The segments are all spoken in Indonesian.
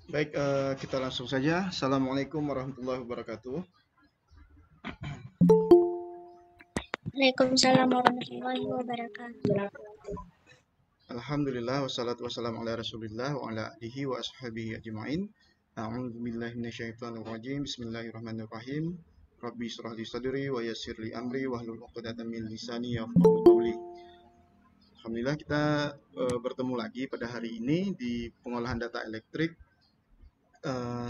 Baik, kita langsung saja. Assalamualaikum warahmatullahi wabarakatuh. Waalaikumsalam warahmatullahi wabarakatuh. Alhamdulillah wassalatu wassalamu ala Rasulillah wa ala alihi wa ashabihi ajmain. A'udzu billahi minasyaitonir rajim. Bismillahirrahmanirrahim. Rabbi shrah li sadri wa yassir li amri wahlul 'uqdatam min lisani yafqahu qawli. Alhamdulillah kita bertemu lagi pada hari ini di pengolahan data elektrik.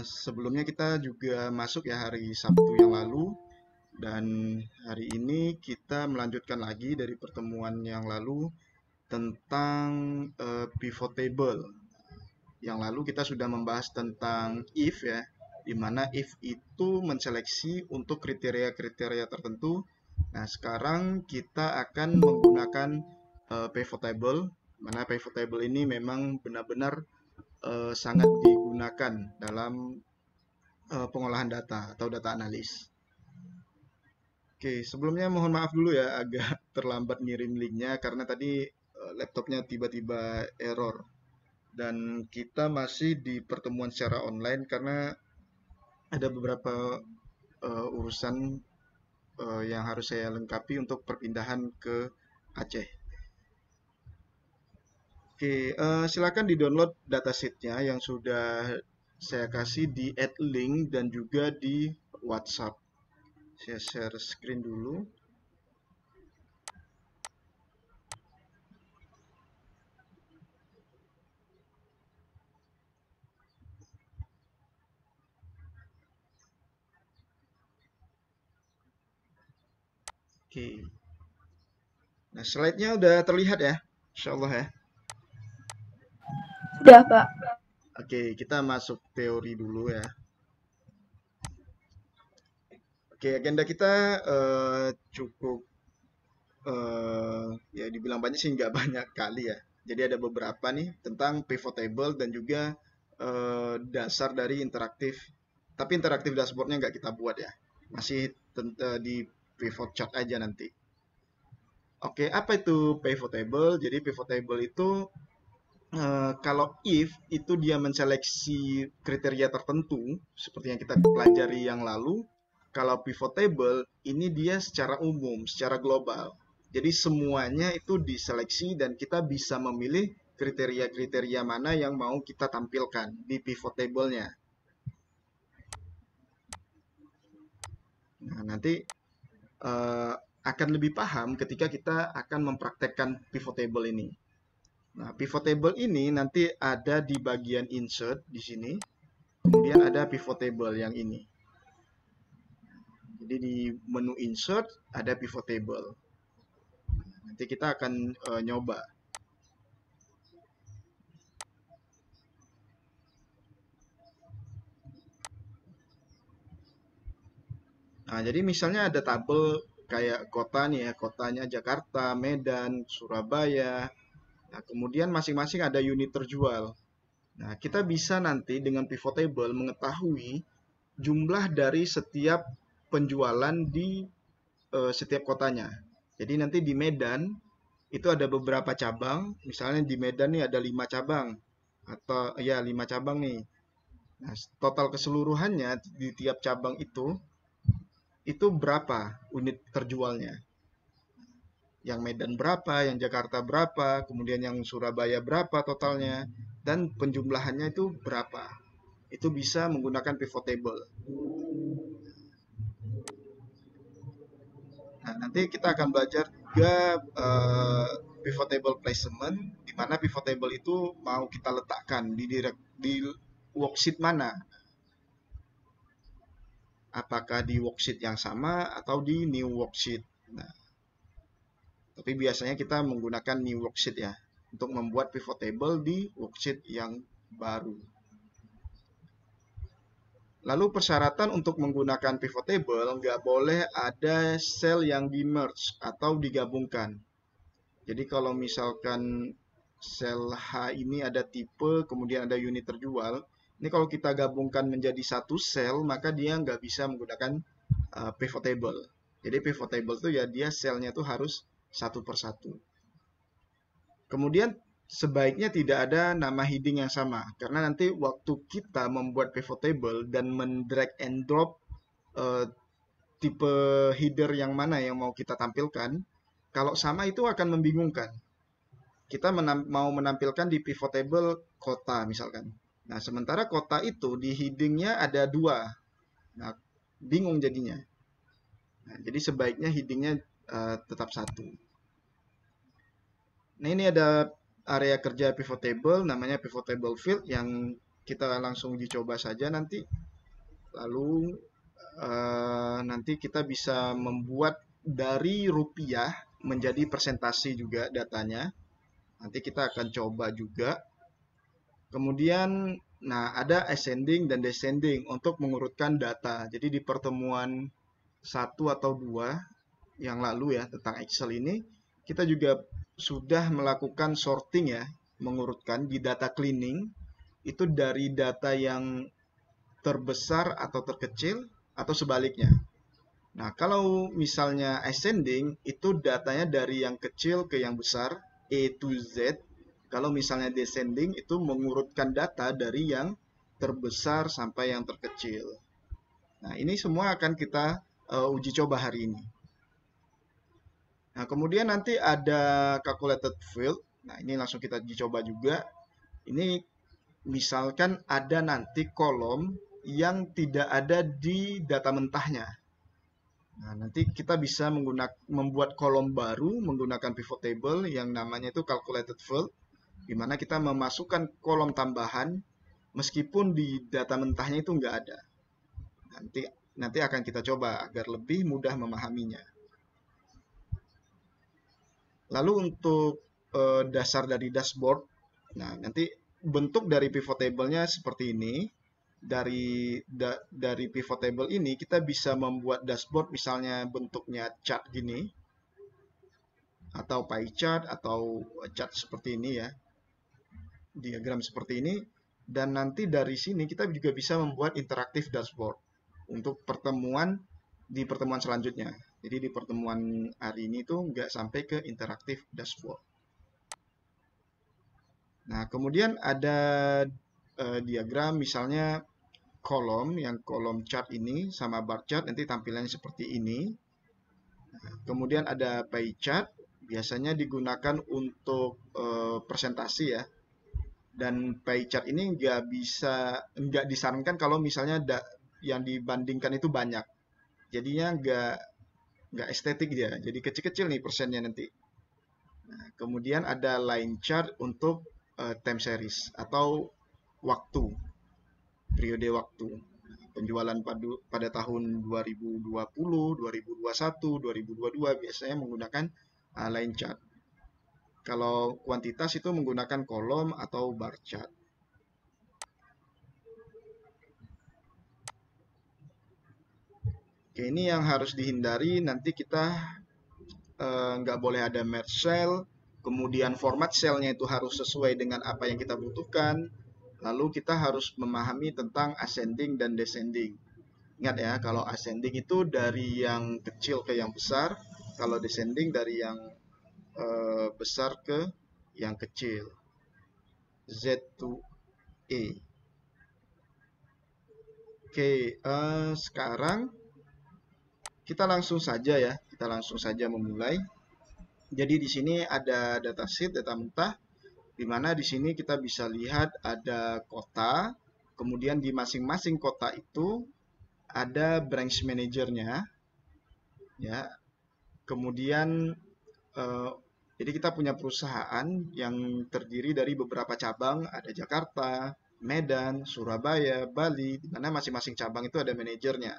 Sebelumnya kita juga masuk ya hari Sabtu yang lalu. Dan hari ini kita melanjutkan lagi dari pertemuan yang lalu tentang pivot table. Yang lalu kita sudah membahas tentang if ya, di mana if itu menseleksi untuk kriteria-kriteria tertentu. Nah, sekarang kita akan menggunakan pivot table, mana pivot table ini memang benar-benar sangat digunakan dalam pengolahan data atau data analis. Oke, sebelumnya mohon maaf dulu ya agak terlambat ngirim linknya karena tadi laptopnya tiba-tiba error. Dan kita masih di pertemuan secara online karena ada beberapa urusan yang harus saya lengkapi untuk perpindahan ke Aceh. Oke, silakan di-download datasheetnya yang sudah saya kasih di add link dan juga di WhatsApp. Saya share screen dulu. Oke. Nah, slide-nya udah terlihat ya, insya Allah ya. Sudah, Pak. Oke, kita masuk teori dulu ya. Oke, agenda kita cukup ya dibilang banyak sih nggak banyak kali ya. Jadi ada beberapa nih tentang pivot table dan juga dasar dari interaktif. Tapi interaktif dashboardnya nggak kita buat ya. Masih di pivot chart aja nanti. Oke, apa itu pivot table? Jadi pivot table itu kalau if itu dia menseleksi kriteria tertentu seperti yang kita pelajari yang lalu, kalau pivot table ini dia secara umum, secara global. Jadi semuanya itu diseleksi dan kita bisa memilih kriteria-kriteria mana yang mau kita tampilkan di pivot table-nya. Nah, nanti akan lebih paham ketika kita akan mempraktekkan pivot table ini. Nah, pivot table ini nanti ada di bagian insert di sini. Kemudian ada pivot table yang ini. Jadi di menu insert ada pivot table. Nanti kita akan nyoba. Nah, jadi misalnya ada tabel kayak kota nih ya, kotanya Jakarta, Medan, Surabaya. Nah, kemudian masing-masing ada unit terjual. Nah, kita bisa nanti dengan pivot table mengetahui jumlah dari setiap penjualan di setiap kotanya. Jadi nanti di Medan itu ada beberapa cabang, misalnya di Medan nih ada 5 cabang atau ya 5 cabang nih. Nah, total keseluruhannya di tiap cabang itu berapa unit terjualnya? Yang Medan berapa, yang Jakarta berapa, kemudian yang Surabaya berapa totalnya, dan penjumlahannya itu berapa. Itu bisa menggunakan pivot table. Nah, nanti kita akan belajar juga pivot table placement, di mana pivot table itu mau kita letakkan di worksheet mana. Apakah di worksheet yang sama atau di new worksheet. Nah, tapi biasanya kita menggunakan new worksheet ya, untuk membuat pivot table di worksheet yang baru. Lalu persyaratan untuk menggunakan pivot table nggak boleh ada sel yang di merge atau digabungkan. Jadi kalau misalkan sel H ini ada tipe, kemudian ada unit terjual, ini kalau kita gabungkan menjadi satu sel, maka dia nggak bisa menggunakan pivot table. Jadi pivot table itu ya dia selnya itu harus satu per satu. Kemudian sebaiknya tidak ada nama heading yang sama, karena nanti waktu kita membuat pivot table dan mendrag and drop eh, tipe header yang mana yang mau kita tampilkan, kalau sama itu akan membingungkan. Kita mau menampilkan di pivot table kota misalkan. Nah, sementara kota itu di headingnya ada dua. Nah, bingung jadinya. Nah, jadi sebaiknya headingnya tetap satu. Nah, ini ada area kerja pivot table, namanya pivot table field yang kita langsung dicoba saja nanti. Lalu nanti kita bisa membuat dari rupiah menjadi persentase juga datanya. Nanti kita akan coba juga. Kemudian, nah ada ascending dan descending untuk mengurutkan data. Jadi di pertemuan satu atau dua yang lalu ya tentang Excel ini, kita juga sudah melakukan sorting ya, mengurutkan di data cleaning itu dari data yang terbesar atau terkecil atau sebaliknya. Nah, kalau misalnya ascending itu datanya dari yang kecil ke yang besar, A to Z. Kalau misalnya descending itu mengurutkan data dari yang terbesar sampai yang terkecil. Nah, ini semua akan kita uji coba hari ini. Nah, kemudian nanti ada calculated field. Nah, ini langsung kita uji coba juga. Ini misalkan ada nanti kolom yang tidak ada di data mentahnya. Nah, nanti kita bisa membuat kolom baru menggunakan pivot table yang namanya itu calculated field, di mana kita memasukkan kolom tambahan meskipun di data mentahnya itu nggak ada. Nanti akan kita coba agar lebih mudah memahaminya. Lalu untuk dasar dari dashboard, nah nanti bentuk dari pivot table-nya seperti ini. Dari pivot table ini kita bisa membuat dashboard misalnya bentuknya chart gini atau pie chart atau chart seperti ini ya, diagram seperti ini, dan nanti dari sini kita juga bisa membuat interaktif dashboard untuk di pertemuan selanjutnya. Jadi di pertemuan hari ini tuh nggak sampai ke interaktif dashboard. Nah, kemudian ada diagram misalnya kolom chart ini sama bar chart nanti tampilannya seperti ini. Nah, kemudian ada pie chart, biasanya digunakan untuk presentasi ya. Dan pie chart ini nggak disarankan kalau misalnya yang dibandingkan itu banyak. Jadinya nggak estetik dia. Jadi kecil-kecil nih persennya nanti. Nah, kemudian ada line chart untuk time series atau waktu. Periode waktu penjualan pada tahun 2020, 2021, 2022 biasanya menggunakan line chart. Kalau kuantitas itu menggunakan kolom atau bar chart. Oke, ini yang harus dihindari, nanti kita nggak boleh ada merge cell, kemudian format cell-nya itu harus sesuai dengan apa yang kita butuhkan. Lalu kita harus memahami tentang ascending dan descending. Ingat ya, kalau ascending itu dari yang kecil ke yang besar, kalau descending dari yang besar ke yang kecil. Z to E. Oke, sekarang kita langsung saja ya, kita langsung saja memulai. Jadi di sini ada datasheet, data mentah, di mana di sini kita bisa lihat ada kota, kemudian di masing-masing kota itu ada branch manajernya, ya. Kemudian jadi kita punya perusahaan yang terdiri dari beberapa cabang, ada Jakarta, Medan, Surabaya, Bali, di mana masing-masing cabang itu ada manajernya.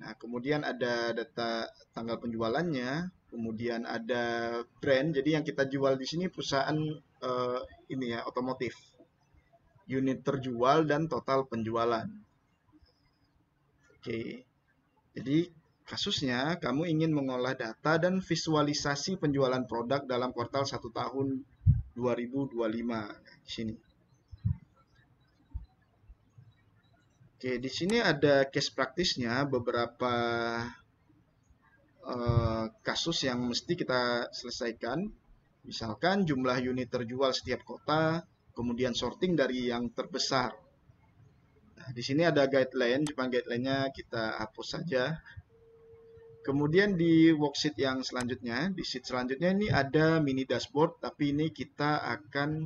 Nah, kemudian ada data tanggal penjualannya, kemudian ada brand. Jadi yang kita jual di sini perusahaan ini ya, otomotif. Unit terjual dan total penjualan. Oke. Jadi kasusnya kamu ingin mengolah data dan visualisasi penjualan produk dalam kuartal 1 tahun 2025 di sini. Oke, di sini ada case praktisnya beberapa kasus yang mesti kita selesaikan. Misalkan jumlah unit terjual setiap kota, kemudian sorting dari yang terbesar. Nah, di sini ada guideline, cuma guideline-nya kita hapus saja. Kemudian di worksheet yang selanjutnya, di sheet selanjutnya ini ada mini dashboard, tapi ini kita akan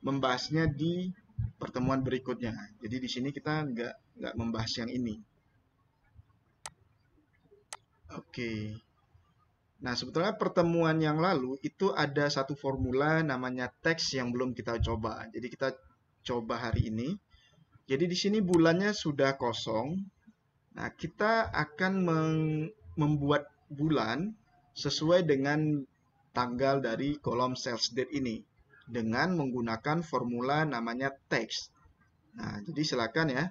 membahasnya di pertemuan berikutnya. Jadi di sini kita nggak membahas yang ini. Oke. Nah, sebetulnya pertemuan yang lalu itu ada satu formula namanya teks yang belum kita coba. Jadi kita coba hari ini. Jadi di sini bulannya sudah kosong. Nah, kita akan membuat bulan sesuai dengan tanggal dari kolom sales date ini dengan menggunakan formula namanya teks. Nah, jadi silakan ya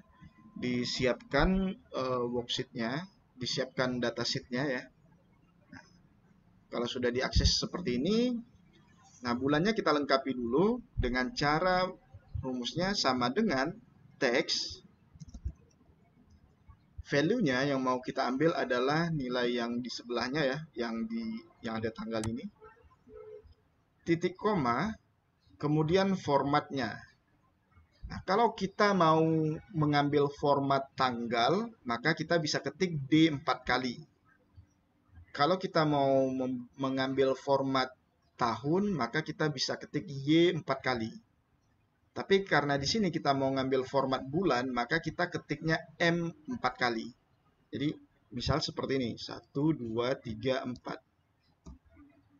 disiapkan worksheet-nya, disiapkan datasheet-nya ya. Kalau sudah diakses seperti ini, nah bulannya kita lengkapi dulu dengan cara rumusnya sama dengan teks. Value-nya yang mau kita ambil adalah nilai yang di sebelahnya ya, yang ada tanggal ini. Titik koma, kemudian formatnya. Nah, kalau kita mau mengambil format tanggal, maka kita bisa ketik D 4 kali. Kalau kita mau mengambil format tahun, maka kita bisa ketik Y 4 kali. Tapi karena di sini kita mau ngambil format bulan, maka kita ketiknya M 4 kali. Jadi misal seperti ini, 1, 2, 3, 4.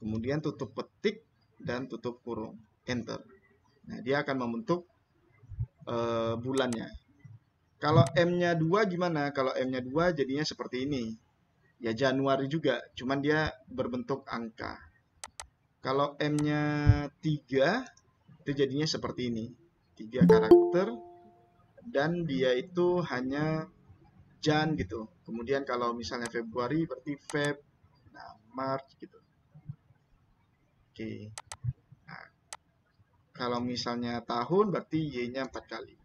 Kemudian tutup petik dan tutup kurung, enter. Nah, dia akan membentuk bulannya. Kalau M-nya 2 gimana? Kalau M-nya 2 jadinya seperti ini. Ya Januari juga, cuman dia berbentuk angka. Kalau M-nya 3, itu jadinya seperti ini. 3 karakter, dan dia itu hanya Jan gitu. Kemudian kalau misalnya Februari berarti Feb, nah Maret gitu. Oke. Nah, kalau misalnya tahun berarti Y-nya 4 kali.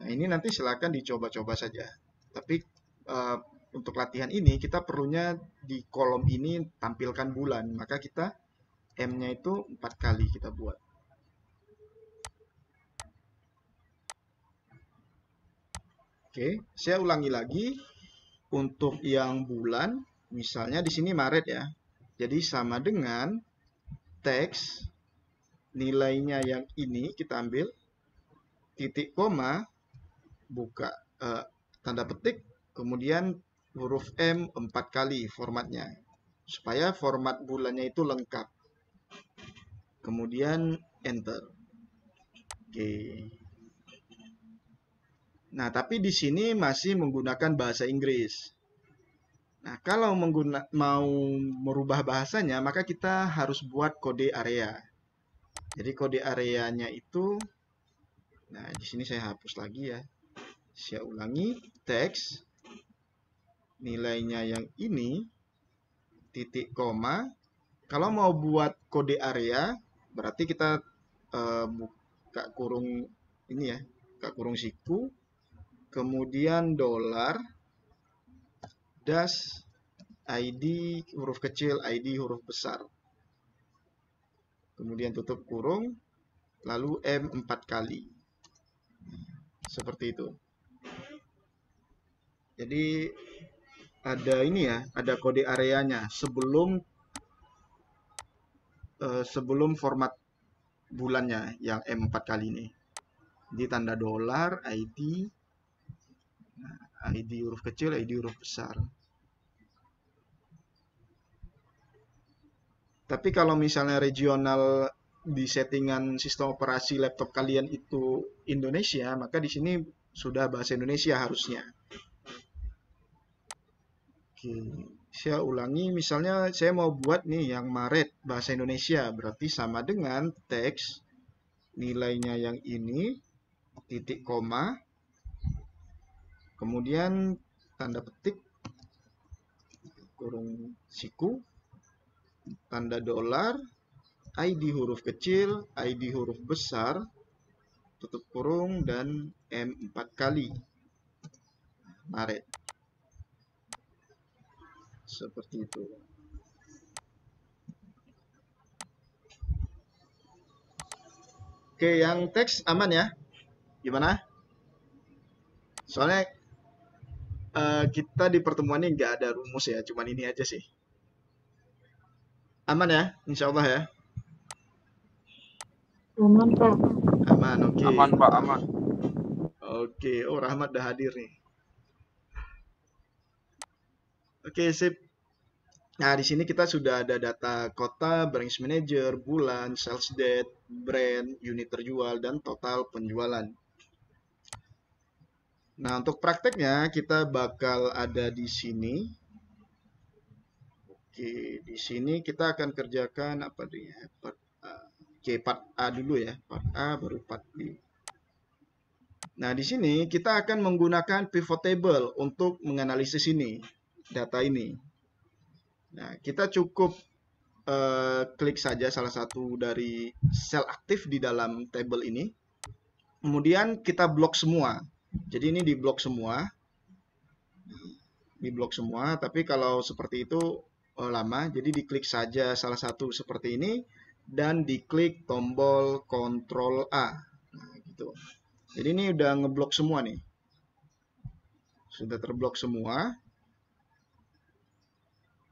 Nah, ini nanti silakan dicoba-coba saja. Tapi untuk latihan ini kita perlunya di kolom ini tampilkan bulan. Maka kita M-nya itu 4 kali kita buat. Oke, saya ulangi lagi. Untuk yang bulan, misalnya di sini Maret ya. Jadi sama dengan teks nilainya yang ini kita ambil titik koma buka tanda petik kemudian huruf M 4 kali formatnya supaya format bulannya itu lengkap. Kemudian enter. Oke. Nah, tapi di sini masih menggunakan bahasa Inggris. Nah, kalau mau merubah bahasanya, maka kita harus buat kode area. Jadi kode areanya itu, nah di sini saya hapus lagi ya. Saya ulangi, teks, nilainya yang ini, titik koma. Kalau mau buat kode area, berarti kita buka kurung ini ya, buka kurung siku, kemudian dolar, dash, ID huruf kecil, ID huruf besar. Kemudian tutup kurung, lalu M 4 kali. Seperti itu. Jadi ada ini ya, ada kode areanya sebelum format bulannya yang M 4 kali ini. Di tanda dolar, ID huruf kecil, ID huruf besar. Tapi kalau misalnya regional di settingan sistem operasi laptop kalian itu Indonesia, maka di sini sudah bahasa Indonesia harusnya. Oke, saya ulangi. Misalnya saya mau buat nih yang Maret bahasa Indonesia, berarti sama dengan teks nilainya yang ini, titik koma, kemudian tanda petik, kurung siku, tanda dolar, ID huruf kecil, ID huruf besar, tutup kurung, dan M 4 kali. Maret. Seperti itu. Oke, yang teks aman ya? Gimana? Soalnya kita di pertemuan ini nggak ada rumus ya, cuman ini aja sih. Aman ya, insya Allah ya. Aman, Pak. Aman, oke. Aman Pak, aman. Oke, oh Rahmat udah hadir nih. Oke, sip. Nah, di sini kita sudah ada data kota, branch manager, bulan, sales date, brand, unit terjual, dan total penjualan. Nah, untuk prakteknya kita bakal ada di sini. Oke, di sini kita akan kerjakan apa nih? Part A. Oke, part A dulu ya. Part A baru part B. Nah, di sini kita akan menggunakan pivot table untuk menganalisis ini, data ini. Nah, kita cukup klik saja salah satu dari sel aktif di dalam table ini. Kemudian kita blok semua. Jadi ini di blok semua. Di blok semua, tapi kalau seperti itu lama, jadi diklik saja salah satu seperti ini dan diklik tombol Ctrl A. Nah, gitu. Jadi ini udah ngeblok semua nih. Sudah terblok semua.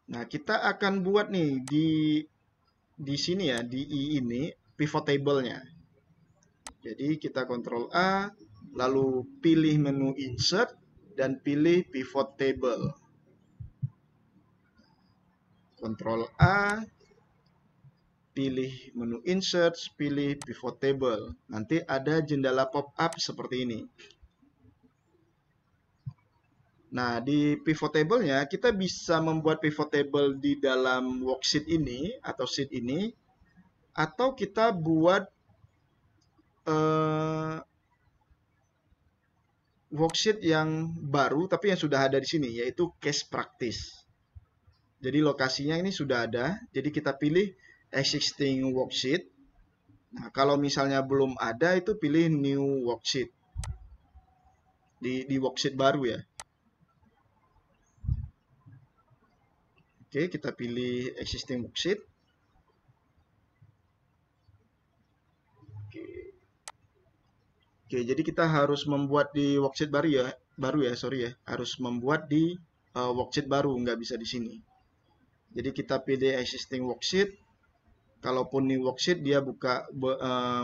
Nah, kita akan buat nih di sini ya, di I ini pivot table-nya. Jadi kita Ctrl A, lalu pilih menu insert dan pilih pivot table. Ctrl A, pilih menu insert, pilih pivot table. Nanti ada jendela pop-up seperti ini. Nah, di pivot table-nya kita bisa membuat pivot table di dalam worksheet ini atau sheet ini, atau kita buat worksheet yang baru tapi yang sudah ada di sini, yaitu case practice. Jadi lokasinya ini sudah ada, jadi kita pilih existing worksheet. Nah, kalau misalnya belum ada itu pilih new worksheet. Di worksheet baru ya. Oke, kita pilih existing worksheet. Oke, jadi kita harus membuat di worksheet baru ya, sorry ya. Harus membuat di worksheet baru, nggak bisa di sini. Jadi kita pilih existing worksheet. Kalaupun new worksheet dia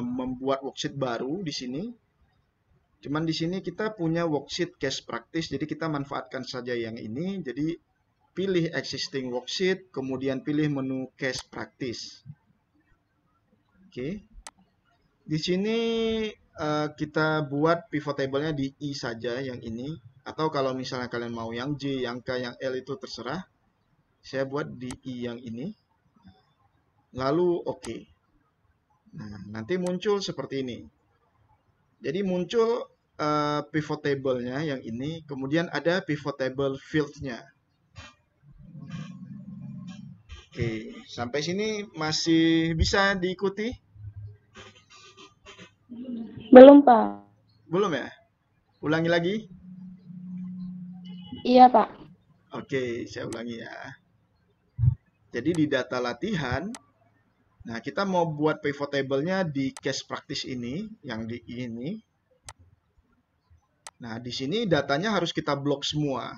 membuat worksheet baru di sini. Cuman di sini kita punya worksheet case practice, jadi kita manfaatkan saja yang ini. Jadi pilih existing worksheet, kemudian pilih menu case practice. Oke. Di sini kita buat pivot table-nya di I saja yang ini. Atau kalau misalnya kalian mau yang J, yang K, yang L itu terserah. Saya buat di I yang ini. Lalu oke. Nah, nanti muncul seperti ini. Jadi muncul pivot table-nya yang ini. Kemudian ada pivot table field-nya. Oke, sampai sini masih bisa diikuti? Belum, Pak. Belum ya? Ulangi lagi? Iya, Pak. Oke, saya ulangi ya. Jadi di data latihan, nah kita mau buat pivot table-nya di case practice ini, yang di ini. Nah, di sini datanya harus kita blok semua.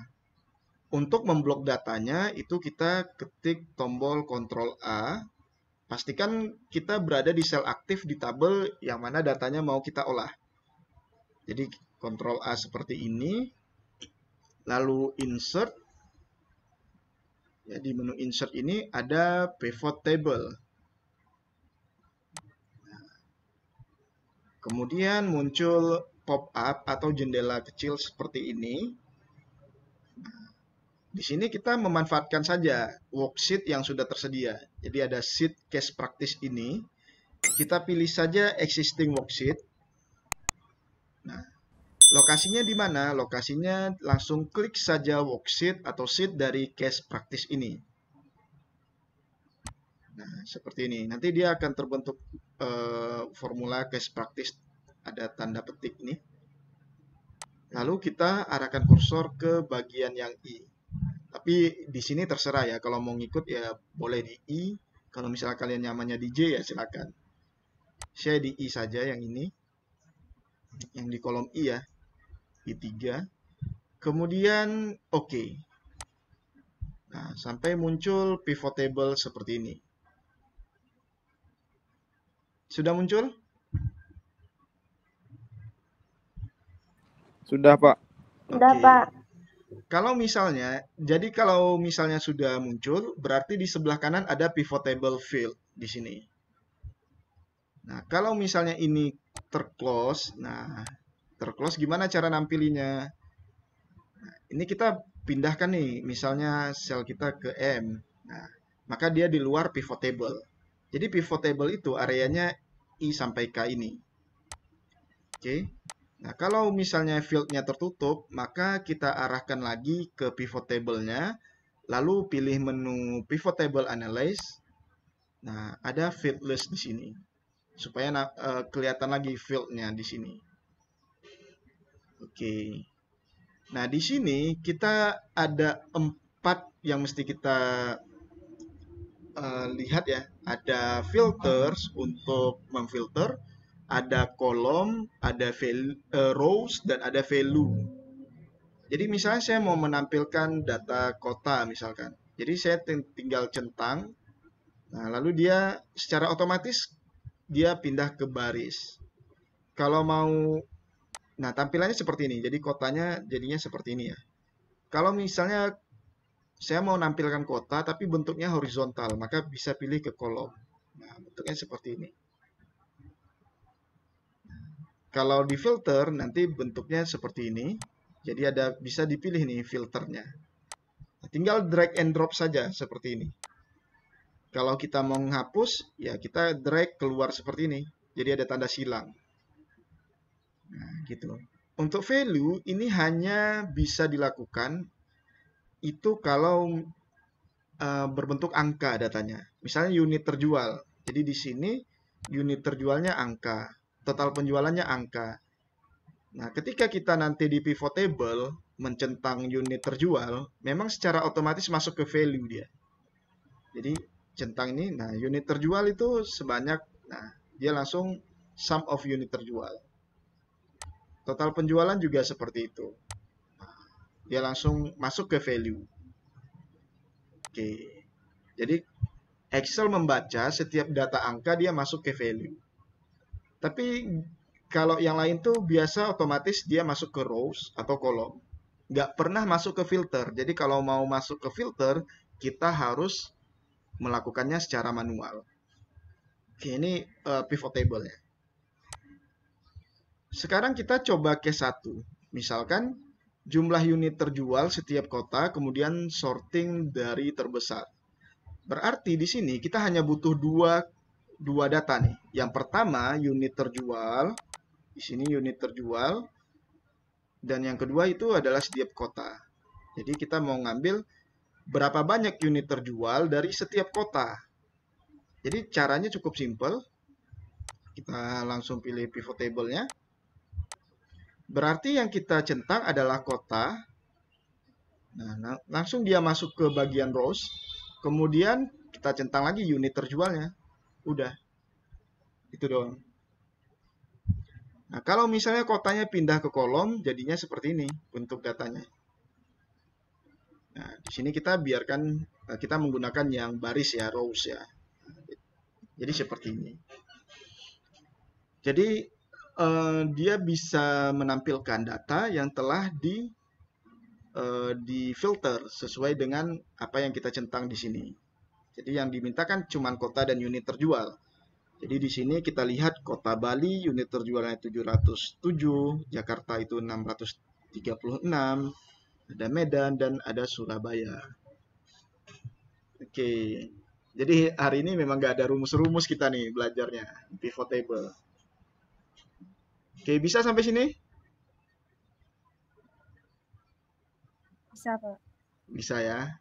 Untuk memblok datanya, itu kita ketik tombol Ctrl A. Pastikan kita berada di sel aktif di tabel yang mana datanya mau kita olah. Jadi Ctrl A seperti ini. Lalu insert. Ya, di menu insert ini ada pivot table. Kemudian muncul pop-up atau jendela kecil seperti ini. Di sini kita memanfaatkan saja worksheet yang sudah tersedia. Jadi ada sheet case practice ini. Kita pilih saja existing worksheet. Nah, lokasinya di mana? Lokasinya langsung klik saja worksheet atau sheet dari case practice ini. Nah, seperti ini. Nanti dia akan terbentuk formula case practice. Ada tanda petik ini. Lalu kita arahkan kursor ke bagian yang I. Tapi di sini terserah ya. Kalau mau ngikut ya boleh di I. Kalau misalnya kalian nyamannya di J ya silakan. Saya di I saja yang ini, yang di kolom I ya, I3. Kemudian oke. Nah, sampai muncul pivot table seperti ini. Sudah muncul? Sudah, Pak. Udah, Oke. Pak. Kalau misalnya sudah muncul, berarti di sebelah kanan ada pivot table field di sini. Nah, kalau misalnya ini terclose, terclose gimana cara nampilinya? Nah, ini kita pindahkan nih, misalnya sel kita ke M. Nah, maka dia di luar pivot table. Jadi pivot table itu areanya I sampai K ini. Oke. Nah, kalau misalnya field-nya tertutup, maka kita arahkan lagi ke pivot table-nya, lalu pilih menu pivot table analyze. Nah, ada fieldless di sini, supaya kelihatan lagi field-nya di sini. Oke. Nah, di sini kita ada 4 yang mesti kita lihat ya. Ada filters untuk memfilter, ada kolom, ada rows, dan ada value. Jadi misalnya saya mau menampilkan data kota misalkan. Jadi saya tinggal centang. Nah, lalu dia secara otomatis dia pindah ke baris. Kalau mau, nah tampilannya seperti ini. Jadi kotanya jadinya seperti ini ya. Kalau misalnya saya mau nampilkan kota tapi bentuknya horizontal, maka bisa pilih ke kolom. Nah, bentuknya seperti ini. Kalau di filter nanti bentuknya seperti ini. Jadi bisa dipilih nih filternya. Tinggal drag and drop saja seperti ini. Kalau kita mau menghapus, ya kita drag keluar seperti ini. Jadi ada tanda silang. Nah, gitu. Untuk value ini hanya bisa dilakukan itu kalau berbentuk angka datanya. Misalnya unit terjual. Jadi di sini unit terjualnya angka, total penjualannya angka. Nah, ketika kita nanti di pivot table mencentang unit terjual, memang secara otomatis masuk ke value dia. Jadi centang ini, nah unit terjual itu sebanyak, nah dia langsung sum of unit terjual. Total penjualan juga seperti itu. Dia langsung masuk ke value. Oke. Jadi Excel membaca setiap data angka dia masuk ke value. Tapi kalau yang lain tuh biasa otomatis dia masuk ke rows atau kolom. Nggak pernah masuk ke filter. Jadi kalau mau masuk ke filter, kita harus melakukannya secara manual. Oke, ini pivot table-nya. Sekarang kita coba case 1. Misalkan jumlah unit terjual setiap kota, kemudian sorting dari terbesar. Berarti di sini kita hanya butuh dua data nih. Yang pertama unit terjual, di sini unit terjual, dan yang kedua itu adalah setiap kota. Jadi kita mau ngambil berapa banyak unit terjual dari setiap kota. Jadi caranya cukup simpel. Kita langsung pilih pivot table-nya. Berarti yang kita centang adalah kota. Nah, langsung dia masuk ke bagian rows. Kemudian kita centang lagi unit terjualnya. Udah. Itu doang. Nah, kalau misalnya kotanya pindah ke kolom, jadinya seperti ini bentuk datanya. Nah, di sini kita menggunakan yang baris ya, rows ya. Jadi seperti ini. Jadi dia bisa menampilkan data yang telah di filter sesuai dengan apa yang kita centang di sini. Jadi yang dimintakan cuma kota dan unit terjual. Jadi di sini kita lihat kota Bali unit terjualnya 707, Jakarta itu 636, ada Medan dan ada Surabaya. Oke. Jadi hari ini memang nggak ada rumus-rumus kita nih belajarnya pivot table. Oke, bisa sampai sini? Bisa, Pak. Bisa ya.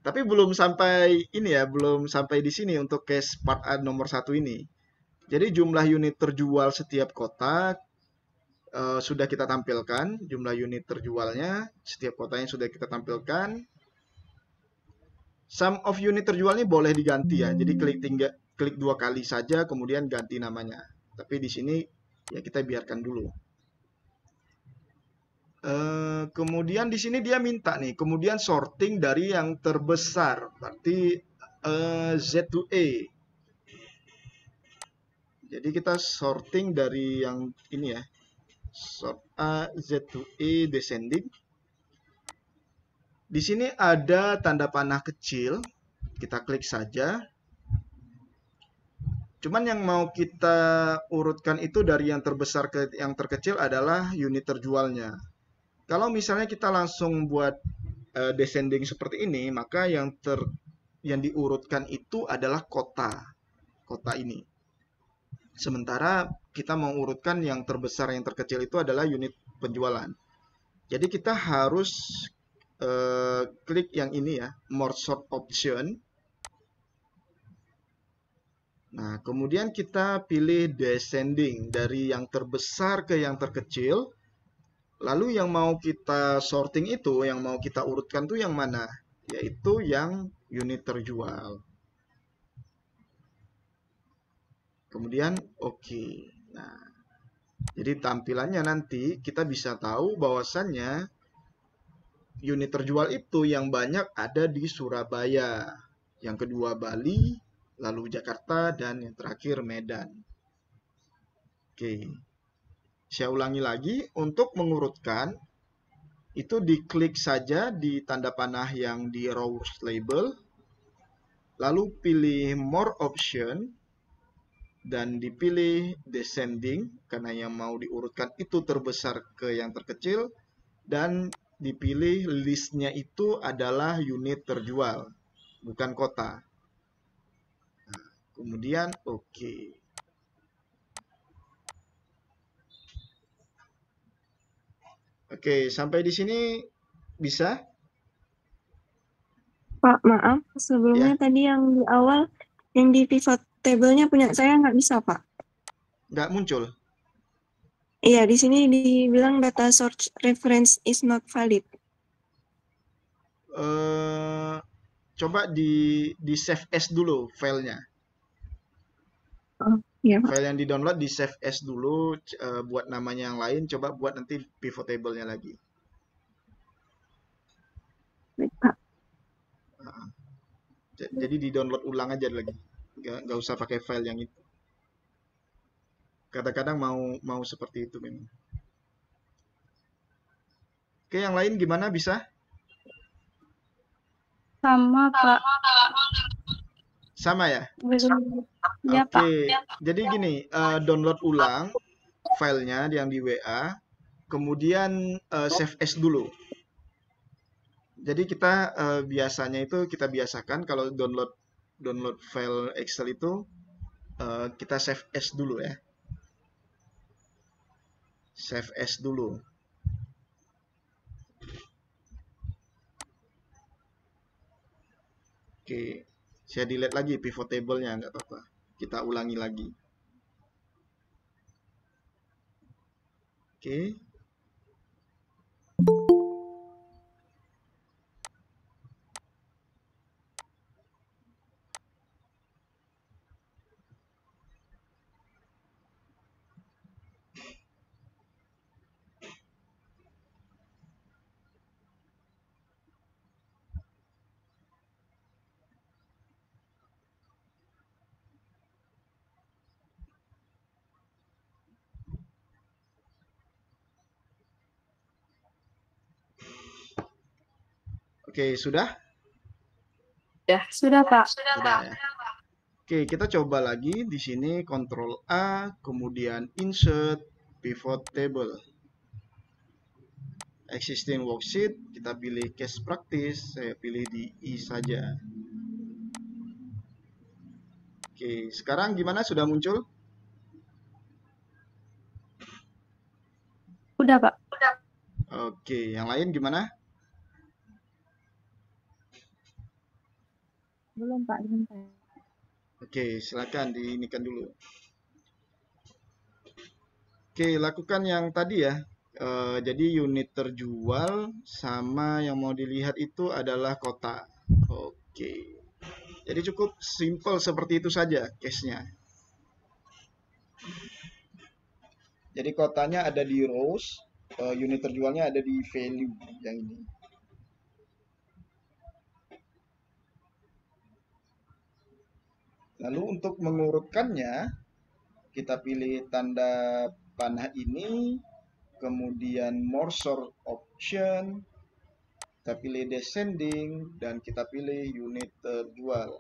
Tapi belum sampai ini ya, belum sampai di sini untuk case part A nomor 1 ini. Jadi jumlah unit terjual setiap kota sudah kita tampilkan, jumlah unit terjualnya setiap kotanya sudah kita tampilkan. Sum of unit terjual ini boleh diganti ya. Jadi klik 2 kali saja kemudian ganti namanya. Tapi di sini ya kita biarkan dulu. Kemudian di sini dia minta nih, kemudian sorting dari yang terbesar, berarti Z to A. Jadi kita sorting dari yang ini ya, sort A Z to E descending. Di sini ada tanda panah kecil, kita klik saja. Cuman yang mau kita urutkan itu dari yang terbesar ke yang terkecil adalah unit terjualnya. Kalau misalnya kita langsung buat descending seperti ini, maka yang diurutkan itu adalah kota ini. Sementara kita mau urutkan yang terbesar yang terkecil itu adalah unit penjualan. Jadi kita harus klik yang ini ya, more sort option. Nah, kemudian kita pilih descending dari yang terbesar ke yang terkecil. Lalu yang mau kita sorting itu, yang mau kita urutkan tuh yang mana? Yaitu yang unit terjual. Kemudian oke. Nah, jadi tampilannya nanti kita bisa tahu bahwasannya unit terjual itu yang banyak ada di Surabaya. Yang kedua Bali, lalu Jakarta, dan yang terakhir Medan. Oke. Saya ulangi lagi, untuk mengurutkan, itu diklik saja di tanda panah yang di rows label, lalu pilih more option, dan dipilih descending, karena yang mau diurutkan itu terbesar ke yang terkecil, dan dipilih listnya itu adalah unit terjual, bukan kota. Nah, kemudian oke. Oke, sampai di sini bisa? Pak, maaf, sebelumnya Ya, tadi yang di awal, yang di pivot table-nya punya saya nggak bisa, Pak. nggak muncul. Iya, di sini dibilang data source reference is not valid. Coba di save as dulu filenya. Oh, iya, Pak. File yang di download di save as dulu, buat namanya yang lain, coba buat nanti pivot table-nya lagi. Baik, Pak. Jadi di download ulang aja lagi, nggak usah pakai file yang itu. Kadang-kadang mau seperti itu memang. Oke, yang lain gimana, bisa? Sama, Pak. Sama ya? Belum. Iya, Pak. Oke, jadi gini, download ulang filenya yang di WA, kemudian save as dulu. Jadi kita biasanya itu kita biasakan kalau download file Excel itu kita save as dulu ya. Save as dulu. Oke, saya delete lagi pivot table-nya, nggak apa-apa. Kita ulangi lagi. Oke. Oke, sudah? Sudah, Pak. Sudah ya. Oke, kita coba lagi di sini Ctrl A, kemudian Insert Pivot Table. Existing worksheet, kita pilih Case Practice, saya pilih di I saja. Oke, sekarang gimana? Sudah muncul? Udah, Pak. Oke, yang lain gimana? Belum, Pak. Belum, Pak. Oke, silakan diinikan dulu. Oke, lakukan yang tadi ya. Jadi unit terjual sama yang mau dilihat itu adalah kota. Oke. Jadi cukup simple seperti itu saja case-nya. Jadi kotanya ada di rows, unit terjualnya ada di value yang ini. Lalu untuk mengurutkannya, kita pilih tanda panah ini, kemudian more sort option, kita pilih descending, dan kita pilih unit terjual.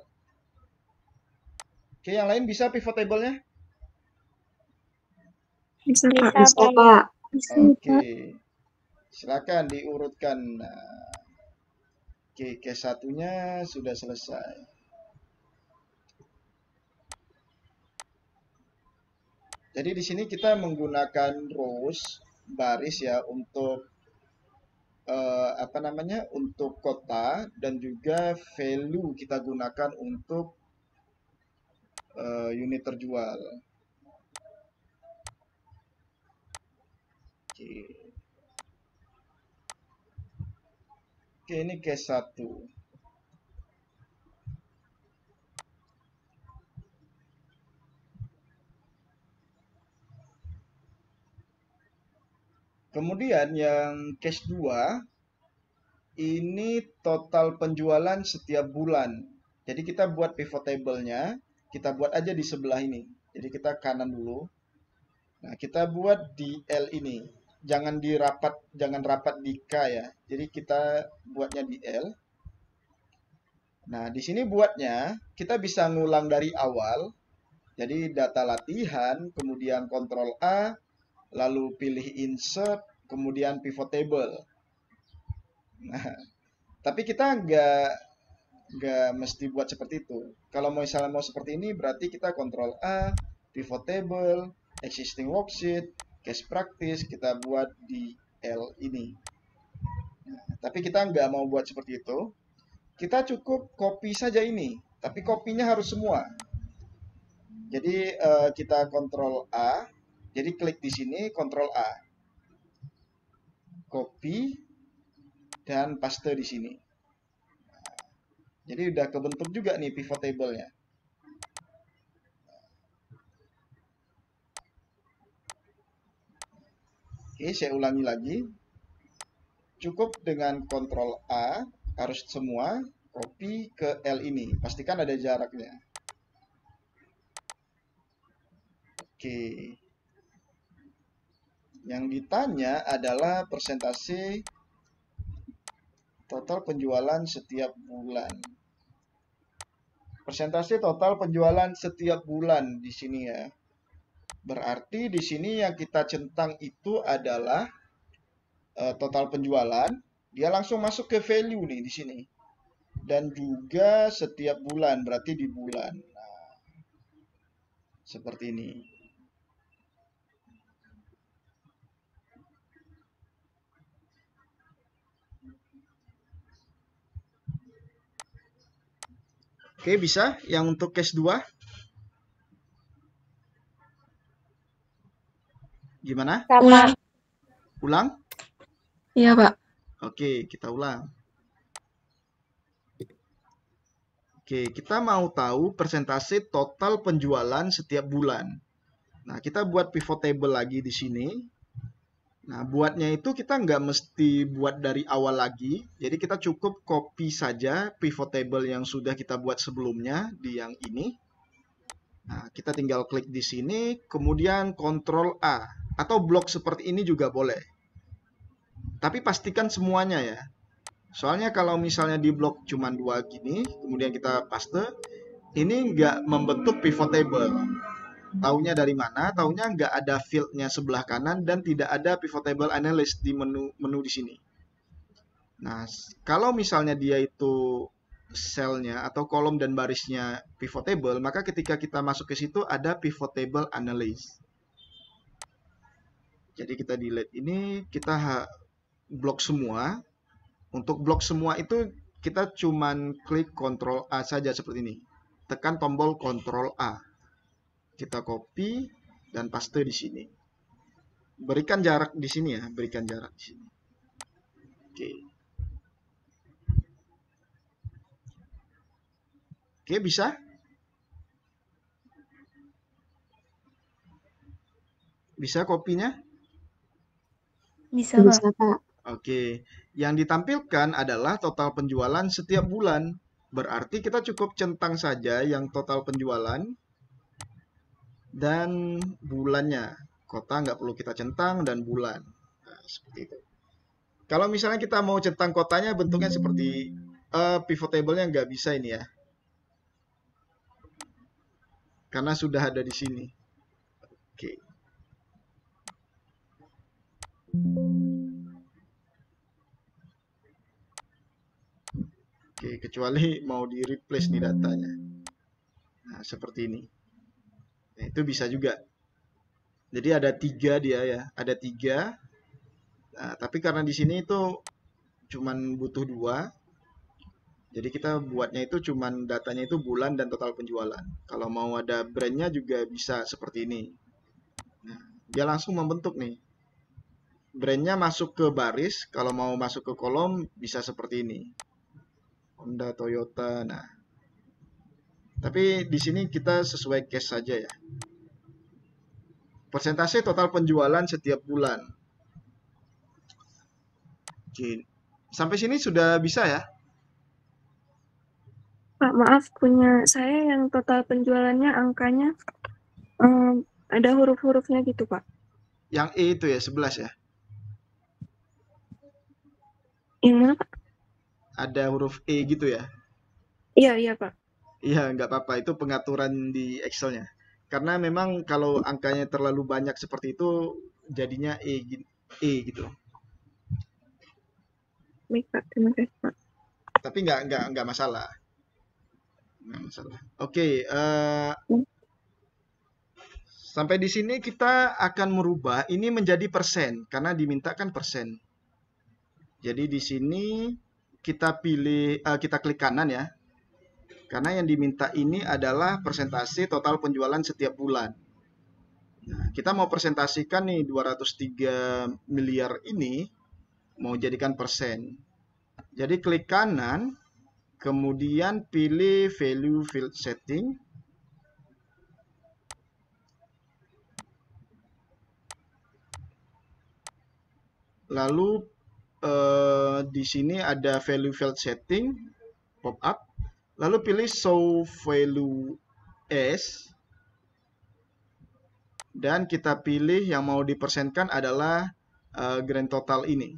Oke, yang lain bisa pivot table-nya? Bisa, Pak. Bisa, Pak. Oke, silakan diurutkan. Nah, oke, case satunya sudah selesai. Jadi di sini kita menggunakan rows, baris ya, untuk apa namanya, untuk kota, dan juga value kita gunakan untuk unit terjual. Oke. Oke, ini case 1. Kemudian yang case 2, ini total penjualan setiap bulan. Jadi kita buat pivot table-nya, kita buat aja di sebelah ini. Jadi kita kanan dulu. Nah, kita buat di L ini. Jangan rapat di K ya. Jadi kita buatnya di L. Nah, di sini buatnya kita bisa ngulang dari awal. Jadi data latihan, kemudian Ctrl A, lalu pilih insert, kemudian pivot table. Nah, tapi kita nggak mesti buat seperti itu. Kalau misalnya mau seperti ini, berarti kita Ctrl A, pivot table, existing worksheet, case practice, kita buat di L ini. Nah, tapi kita nggak mau buat seperti itu. Kita cukup copy saja ini, tapi kopinya harus semua. Jadi kita Ctrl A, jadi klik di sini, Ctrl A, copy, dan paste di sini. Jadi udah kebentuk juga nih pivot table-nya. Oke, saya ulangi lagi. Cukup dengan Ctrl A, harus semua, copy ke L ini. Pastikan ada jaraknya. Oke. Yang ditanya adalah persentase total penjualan setiap bulan. Persentase total penjualan setiap bulan di sini ya. Berarti di sini yang kita centang itu adalah total penjualan. Dia langsung masuk ke value nih di sini. Dan juga setiap bulan, berarti di bulan. Nah, seperti ini. Oke, bisa yang untuk case 2? Gimana? Sama. Ulang? Iya, Pak. Oke, kita ulang. Oke, kita mau tahu persentase total penjualan setiap bulan. Nah, kita buat pivot table lagi di sini. Nah, buatnya itu kita nggak mesti buat dari awal lagi. Jadi kita cukup copy saja pivot table yang sudah kita buat sebelumnya di yang ini. Nah, kita tinggal klik di sini, kemudian Ctrl A. Atau blok seperti ini juga boleh. Tapi pastikan semuanya ya. Soalnya kalau misalnya di blok cuma 2 gini, kemudian kita paste, ini nggak membentuk pivot table. Taunya dari mana? Taunya nggak ada fieldnya sebelah kanan dan tidak ada pivot table analyst di menu di sini. Nah, kalau misalnya dia itu selnya atau kolom dan barisnya pivot table, maka ketika kita masuk ke situ ada pivot table analyst. Jadi kita delete ini, kita blok semua. Untuk blok semua itu kita cuman klik Ctrl A saja seperti ini. Tekan tombol Ctrl A. Kita copy dan paste di sini. Berikan jarak di sini ya, berikan jarak di sini. Oke. Oke, bisa? Bisa kopinya? Bisa, Bisa, Pak. Pak. Oke, yang ditampilkan adalah total penjualan setiap bulan. Berarti kita cukup centang saja yang total penjualan dan bulannya. Kota nggak perlu kita centang dan bulan. Nah, seperti itu. Kalau misalnya kita mau centang kotanya bentuknya seperti pivot table-nya nggak bisa ini ya. Karena sudah ada di sini. Oke. Oke, kecuali mau di replace nih datanya. Nah, seperti ini. Nah, itu bisa juga. Jadi ada 3 dia ya, ada 3. Nah, tapi karena di sini itu cuman butuh 2, jadi kita buatnya itu cuman datanya itu bulan dan total penjualan. Kalau mau ada brandnya juga bisa seperti ini. Nah, dia langsung membentuk nih. Brandnya masuk ke baris, kalau mau masuk ke kolom bisa seperti ini. Honda, Toyota. Nah, tapi di sini kita sesuai case saja ya. Persentase total penjualan setiap bulan. Oke. Sampai sini sudah bisa ya? Pak, maaf, punya saya yang total penjualannya angkanya ada huruf-hurufnya gitu, Pak. Yang E itu ya, 11 ya? Yang mana, Pak? Ada huruf E gitu ya? Iya, iya, Pak. Iya, nggak apa-apa. Itu pengaturan di Excel-nya. Karena memang kalau angkanya terlalu banyak seperti itu, jadinya E gitu. Baik, Pak. Terima kasih, Pak. Tapi nggak masalah. Nggak masalah. Oke, sampai di sini kita akan merubah ini menjadi persen, karena dimintakan persen. Jadi di sini kita pilih, kita klik kanan ya. Karena yang diminta ini adalah persentase total penjualan setiap bulan. Nah, kita mau presentasikan nih 203 miliar ini mau jadikan persen. Jadi klik kanan, kemudian pilih value field setting. Lalu di sini ada value field setting pop up. Lalu pilih show value as. Dan kita pilih yang mau dipersenkan adalah grand total ini.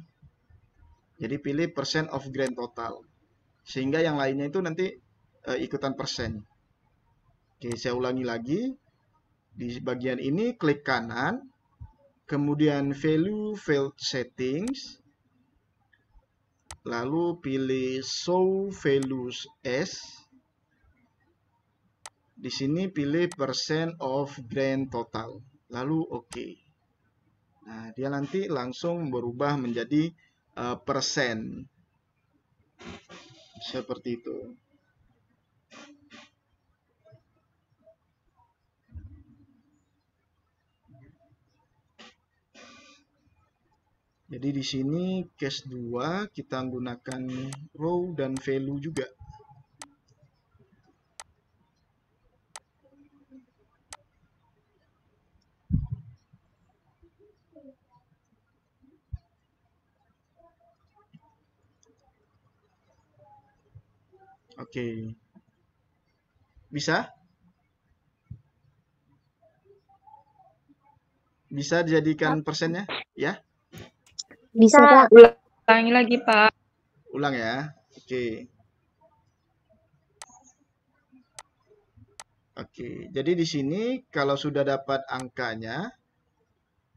Jadi pilih percent of grand total. Sehingga yang lainnya itu nanti ikutan persen. Oke, saya ulangi lagi. Di bagian ini klik kanan, kemudian value field settings, lalu pilih show values as. Di sini pilih percent of grand total, lalu oke. Nah, dia nanti langsung berubah menjadi persen. Seperti itu. Jadi di sini case 2 kita menggunakan row dan value juga. Oke. Bisa? Bisa dijadikan persennya? Ya? Bisa, Pak. Ulangi lagi, Pak. Ulang ya. Oke. Oke. Jadi di sini kalau sudah dapat angkanya,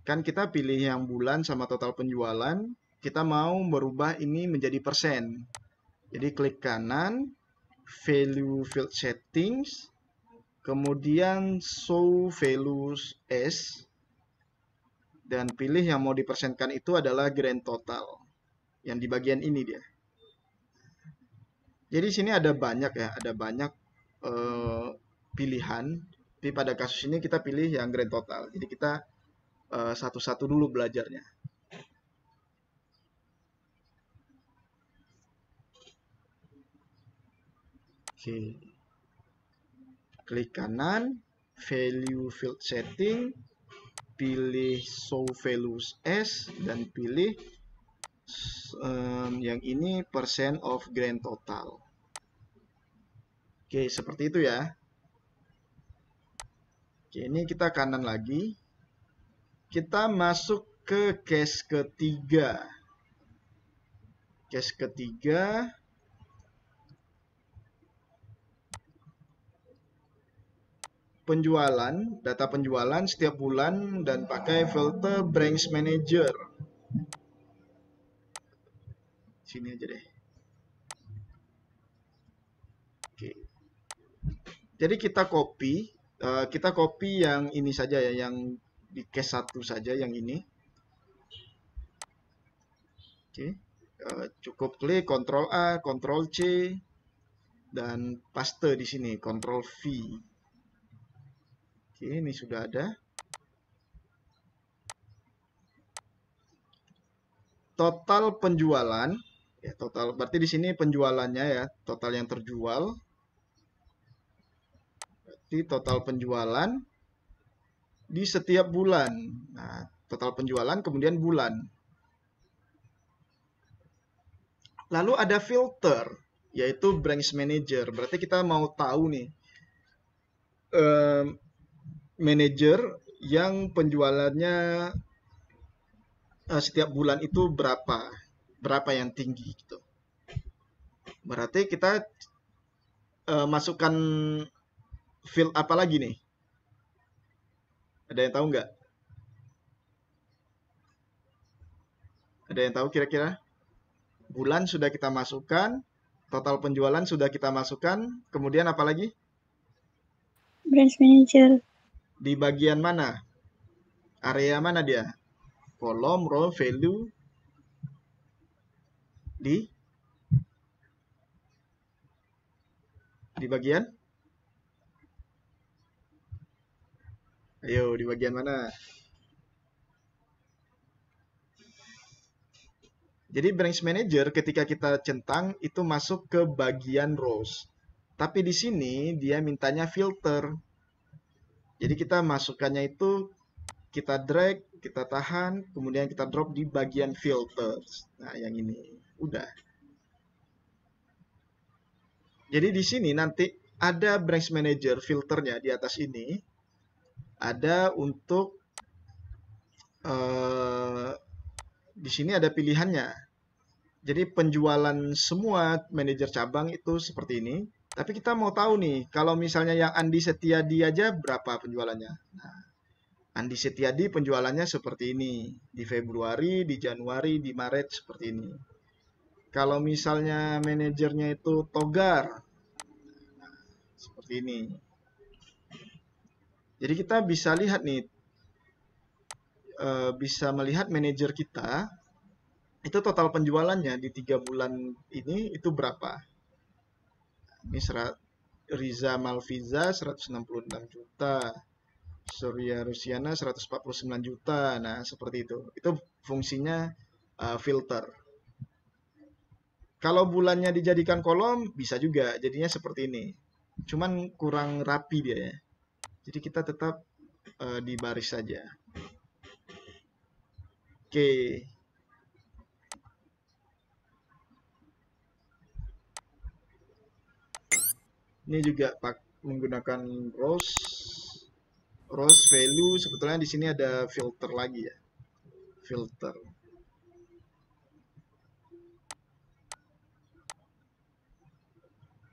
kan kita pilih yang bulan sama total penjualan, kita mau merubah ini menjadi persen. Jadi klik kanan, value field settings, kemudian show values as, dan pilih yang mau dipersenkan itu adalah grand total. Yang di bagian ini dia. Jadi di sini ada banyak ya, ada banyak pilihan. Tapi pada kasus ini kita pilih yang grand total. Jadi kita satu-satu dulu belajarnya. Oke. Klik kanan, value field setting, pilih show values S, dan pilih yang ini percent of grand total. Oke, seperti itu ya. Oke, ini kita kanan lagi. Kita masuk ke case ketiga. Case ketiga, penjualan, data penjualan setiap bulan dan pakai filter branch manager. Sini aja deh. Oke. Jadi kita copy yang ini saja ya, yang di case 1 saja, yang ini. Oke. Cukup klik Ctrl A, Ctrl C, dan paste di sini, Ctrl V. Oke, ini sudah ada. Total penjualan, ya total, berarti di sini penjualannya ya, total yang terjual. Berarti total penjualan di setiap bulan. Nah, total penjualan kemudian bulan. Lalu ada filter, yaitu branch manager. Berarti kita mau tahu nih, manager yang penjualannya setiap bulan itu berapa yang tinggi gitu. Berarti kita masukkan field apa lagi nih? Ada yang tahu nggak? Ada yang tahu kira-kira? Bulan sudah kita masukkan, total penjualan sudah kita masukkan, kemudian apa lagi? Branch manager. Di bagian mana? Area mana dia? Kolom, row, value. Di bagian? Ayo, di bagian mana? Jadi branch manager ketika kita centang itu masuk ke bagian rows. Tapi di sini dia mintanya filter. Jadi kita masukkannya itu, kita drag, kita tahan, kemudian kita drop di bagian filters. Nah, yang ini. Udah. Jadi di sini nanti ada branch manager filternya di atas ini. Ada untuk di sini ada pilihannya. Jadi penjualan semua manajer cabang itu seperti ini. Tapi kita mau tahu nih, kalau misalnya yang Andi Setiadi aja berapa penjualannya? Nah, Andi Setiadi penjualannya seperti ini. Di Februari, di Januari, di Maret seperti ini. Kalau misalnya manajernya itu Togar, seperti ini. Jadi kita bisa lihat nih, bisa melihat manajer kita itu total penjualannya di 3 bulan ini itu berapa. Ini Riza Malfiza 166 juta, Surya Rusiana 149 juta. Nah, seperti itu. Itu fungsinya filter. Kalau bulannya dijadikan kolom bisa juga, jadinya seperti ini. Cuman kurang rapi dia ya. Jadi kita tetap di baris saja. Oke. Ini juga menggunakan rows value. Sebetulnya di sini ada filter lagi ya. Filter.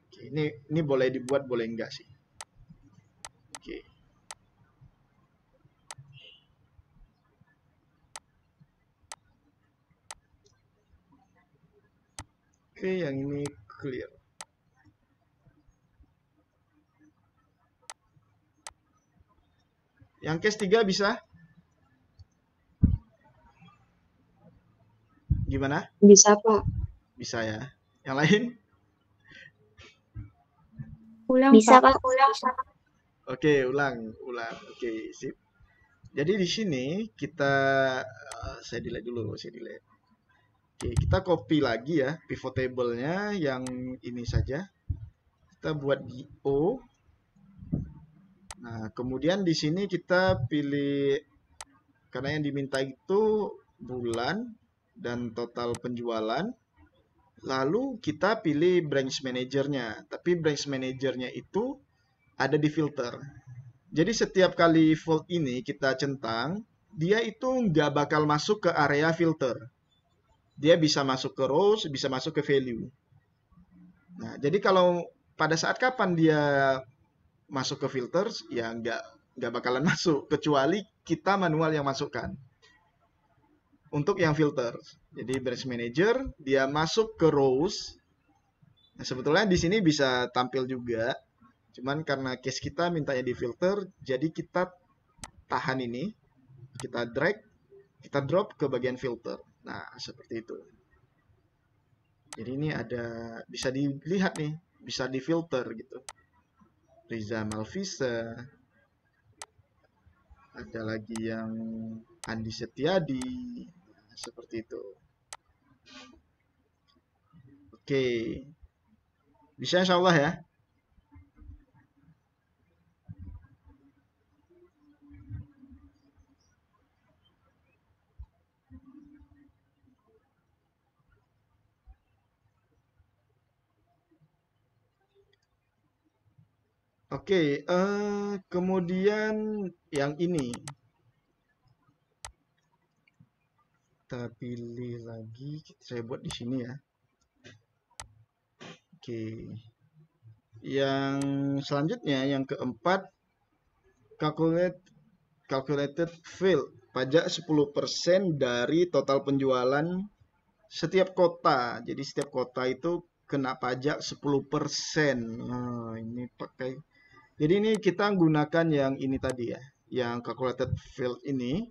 Oke, ini boleh dibuat, boleh enggak sih. Oke. Oke, yang ini clear. Yang case 3 bisa? Gimana? Bisa, Pak. Bisa ya. Yang lain? Ulang, bisa, Pak. Oke, ulang. Oke, sip. Jadi di sini kita saya delete dulu. Oke, kita copy lagi ya pivot table-nya yang ini saja. Kita buat di O. Nah, kemudian di sini kita pilih Karena yang diminta itu bulan dan total penjualan. Lalu kita pilih branch manajernya. Tapi branch manajernya itu ada di filter. Jadi setiap kali volt ini kita centang, dia itu nggak bakal masuk ke area filter. Dia bisa masuk ke rows, bisa masuk ke value. Nah, jadi kalau pada saat kapan dia masuk ke filters, ya nggak bakalan masuk, kecuali kita manual yang masukkan. Untuk yang filter, jadi branch manager, dia masuk ke rows. Nah, sebetulnya di sini bisa tampil juga, cuman karena case kita mintanya di filter, jadi kita tahan ini, kita drag, kita drop ke bagian filter. Nah, seperti itu. Jadi ini ada, bisa dilihat nih, bisa difilter gitu. Riza Malvisa, ada lagi yang Andi Setiadi, seperti itu. Oke, bisa insya Allah ya. Oke, kemudian yang ini kita pilih lagi, saya buat di sini ya. Oke, yang selanjutnya yang keempat, calculated field, pajak 10% dari total penjualan setiap kota. Jadi setiap kota itu kena pajak 10%. Nah, ini pakai. Jadi ini kita gunakan yang ini tadi ya, yang calculated field ini.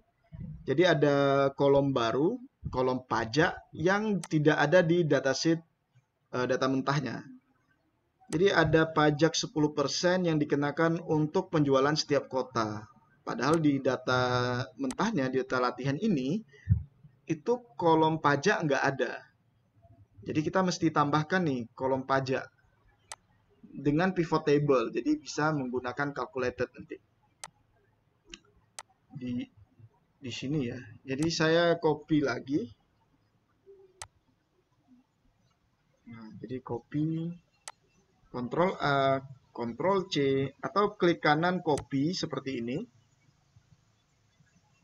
Jadi ada kolom baru, kolom pajak yang tidak ada di datasheet data mentahnya. Jadi ada pajak 10% yang dikenakan untuk penjualan setiap kota. Padahal di data mentahnya, di data latihan ini, itu kolom pajak nggak ada. Jadi kita mesti tambahkan nih kolom pajak dengan pivot table. Jadi bisa menggunakan calculated nanti. Di sini ya. Jadi saya copy lagi. Nah, jadi copy, Ctrl A, Ctrl C, atau klik kanan copy seperti ini.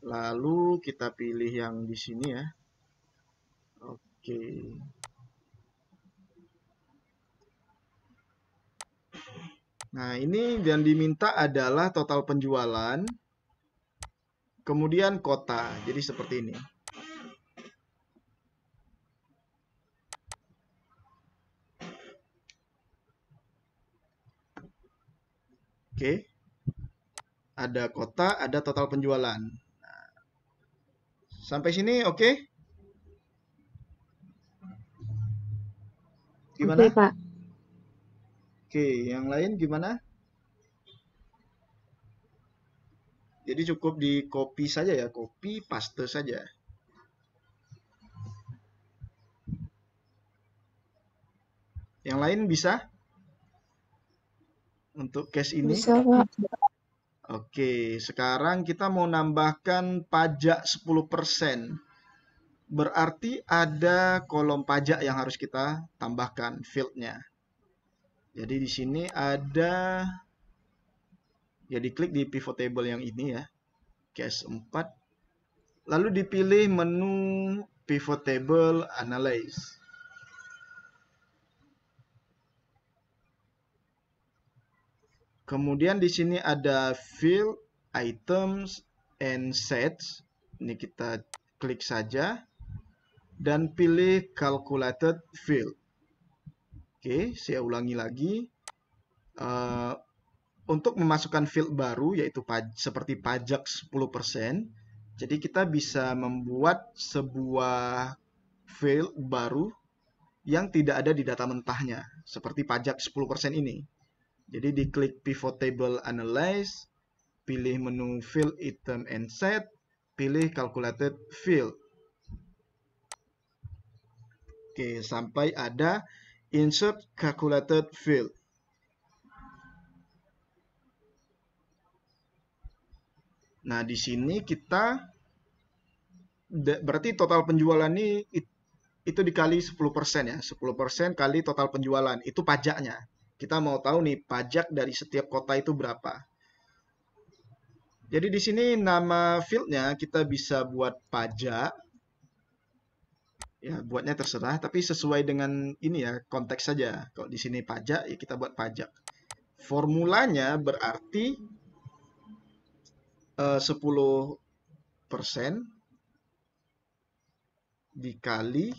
Lalu kita pilih yang di sini ya. Oke. Nah, ini yang diminta adalah total penjualan, kemudian kota. Jadi seperti ini. Oke. Ada kota, ada total penjualan. Nah, sampai sini oke? Gimana? Oke, Pak. Oke, yang lain gimana? Jadi cukup di copy saja ya, copy paste saja. Yang lain bisa? Untuk case ini? Bisa, Pak. Oke, sekarang kita mau nambahkan pajak 10%. Berarti ada kolom pajak yang harus kita tambahkan fieldnya. Jadi di sini ada, ya diklik di pivot table yang ini ya, case 4. Lalu dipilih menu pivot table analyze. Kemudian di sini ada field, items, and sets. Ini kita klik saja dan pilih calculated field. Oke, saya ulangi lagi. Untuk memasukkan field baru, yaitu seperti pajak 10%, jadi kita bisa membuat sebuah field baru yang tidak ada di data mentahnya, seperti pajak 10% ini. Jadi diklik pivot table analyze, pilih menu field, item, and set, pilih calculated field. Oke, sampai ada insert calculated field. Nah, di sini kita berarti total penjualan ini itu dikali 10% ya. 10% kali total penjualan. Itu pajaknya. Kita mau tahu nih pajak dari setiap kota itu berapa. Jadi di sini nama fieldnya kita bisa buat pajak. Ya, buatnya terserah, tapi sesuai dengan ini ya, konteks saja. Kalau di sini pajak, ya kita buat pajak. Formulanya berarti 10% dikali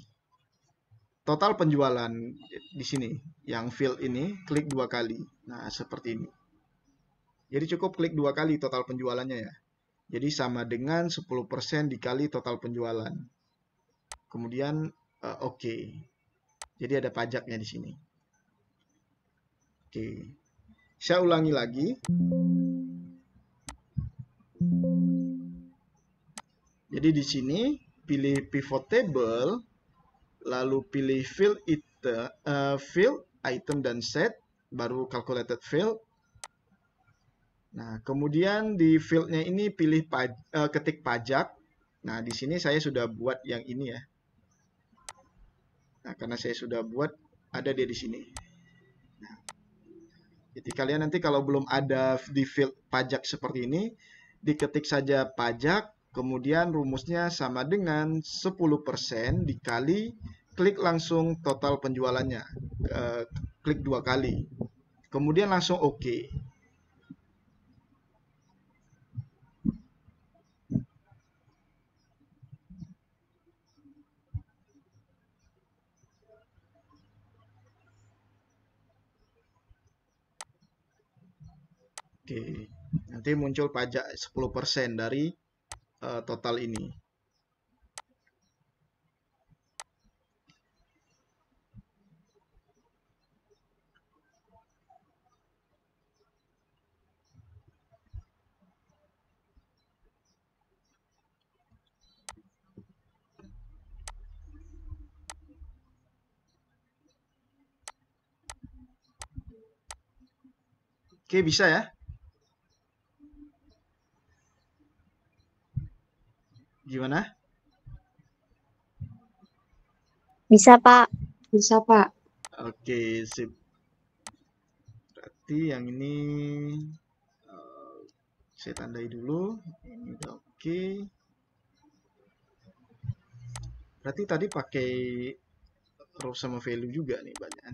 total penjualan di sini. Yang field ini klik 2 kali. Nah, seperti ini. Jadi cukup klik 2 kali total penjualannya ya. Jadi sama dengan 10% dikali total penjualan. Kemudian oke. Jadi ada pajaknya di sini. Oke. Saya ulangi lagi. Jadi di sini pilih pivot table, lalu pilih field item dan set, baru calculated field. Nah, kemudian di fieldnya ini pilih ketik pajak. Nah, di sini saya sudah buat yang ini ya. Nah, karena saya sudah buat, ada dia di sini. Nah, jadi kalian nanti kalau belum ada di field pajak seperti ini, diketik saja pajak, kemudian rumusnya sama dengan 10% dikali, klik langsung total penjualannya. Klik 2 kali. Kemudian langsung oke. Oke, nanti muncul pajak 10% dari total ini. Oke, bisa ya? Gimana? Bisa, Pak. Bisa, Pak. Oke, sip. Berarti yang ini saya tandai dulu. Ini udah oke. Berarti tadi pakai row sama value juga nih banyak.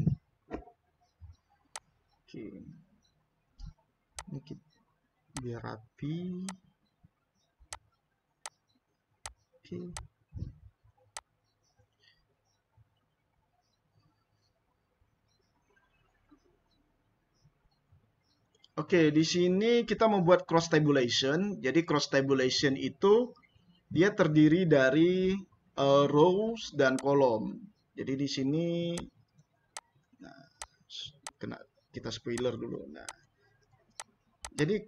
Oke. Ini biar rapi. Oke. Oke, di sini kita membuat cross tabulation. Jadi cross tabulation itu dia terdiri dari rows dan kolom. Jadi di sini, nah, kita spoiler dulu. Nah, jadi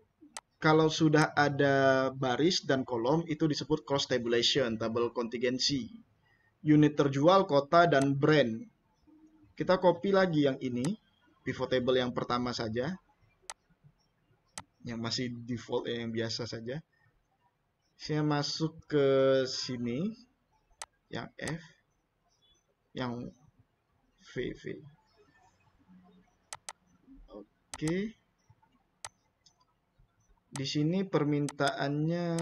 kalau sudah ada baris dan kolom itu disebut cross tabulation, tabel kontingensi. Unit terjual, kota, dan brand. Kita copy lagi yang ini, pivot table yang pertama saja. Yang masih default yang biasa saja. Saya masuk ke sini, yang F, yang VV. Oke. Di sini permintaannya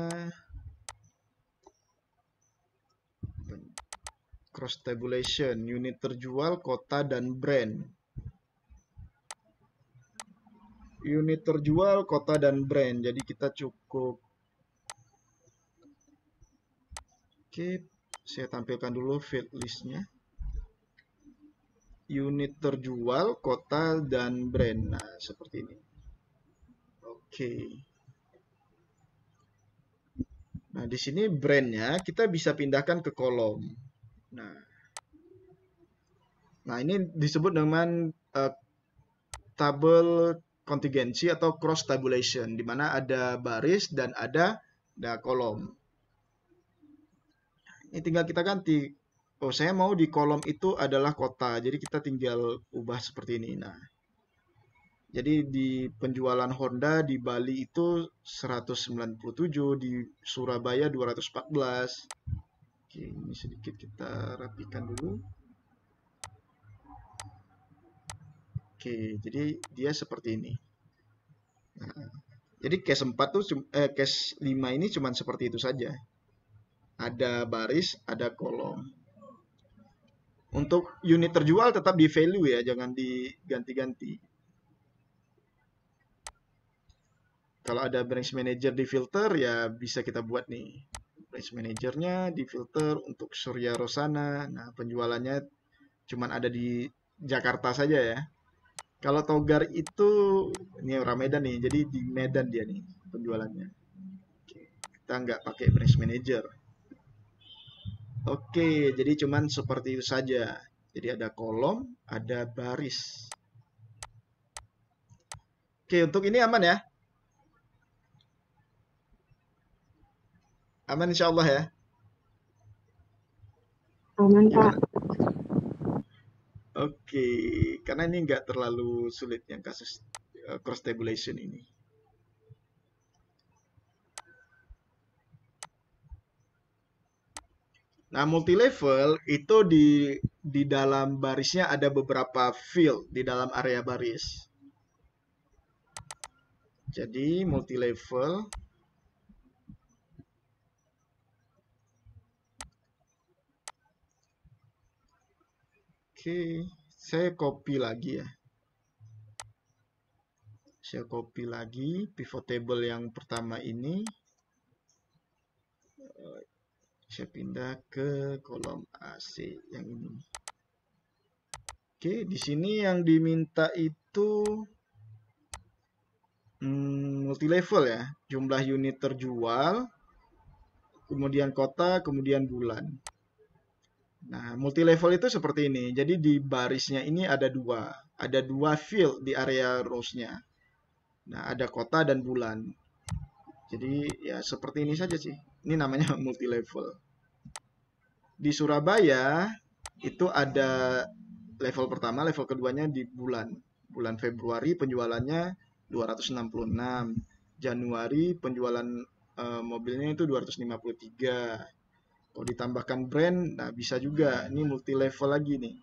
cross tabulation, unit terjual, kota, dan brand. Unit terjual, kota, dan brand. Jadi kita cukup. Oke, saya tampilkan dulu field listnya. Unit terjual, kota, dan brand. Nah, seperti ini. Oke. Nah, di sini brandnya kita bisa pindahkan ke kolom. Nah ini disebut dengan tabel kontingensi atau cross tabulation, di mana ada baris dan ada kolom. Ini tinggal kita ganti. Oh, saya mau di kolom itu adalah kota, jadi kita tinggal ubah seperti ini. Nah, jadi di penjualan Honda di Bali itu 197, di Surabaya 214. Oke, ini sedikit kita rapikan dulu. Oke, jadi dia seperti ini. Nah, jadi case 4 tuh case 5 ini cuman seperti itu saja. Ada baris, ada kolom. Untuk unit terjual tetap di value ya, jangan diganti-ganti. Kalau ada branch manager di filter ya bisa kita buat nih. Branch manajernya di filter untuk Surya Rosana. Nah, penjualannya cuman ada di Jakarta saja ya. Kalau Togar itu ini orang Medan nih, jadi di Medan dia nih penjualannya. Oke, kita nggak pakai branch manager. Oke, jadi cuman seperti itu saja. Jadi ada kolom, ada baris. Oke, untuk ini aman ya? Aman insya Allah ya? Aman, Pak. Gimana? Oke, karena ini nggak terlalu sulit yang kasus cross tabulation ini. Nah, multi level itu di dalam barisnya ada beberapa field di dalam area baris. Jadi multi level oke, saya copy lagi ya. Saya copy lagi pivot table yang pertama ini. Saya pindah ke kolom AC yang ini. Oke, di sini yang diminta itu multi level ya. Jumlah unit terjual, kemudian kota, kemudian bulan. Nah, multi level itu seperti ini. Jadi di barisnya ini ada dua field di area rows-nya. Nah, ada kota dan bulan. Jadi ya seperti ini saja sih. Ini namanya multi level. Di Surabaya itu ada level pertama, level keduanya di bulan. Bulan Februari penjualannya 266. Januari penjualan mobilnya itu 253. Kalau ditambahkan brand, nah bisa juga. Ini multi level lagi nih.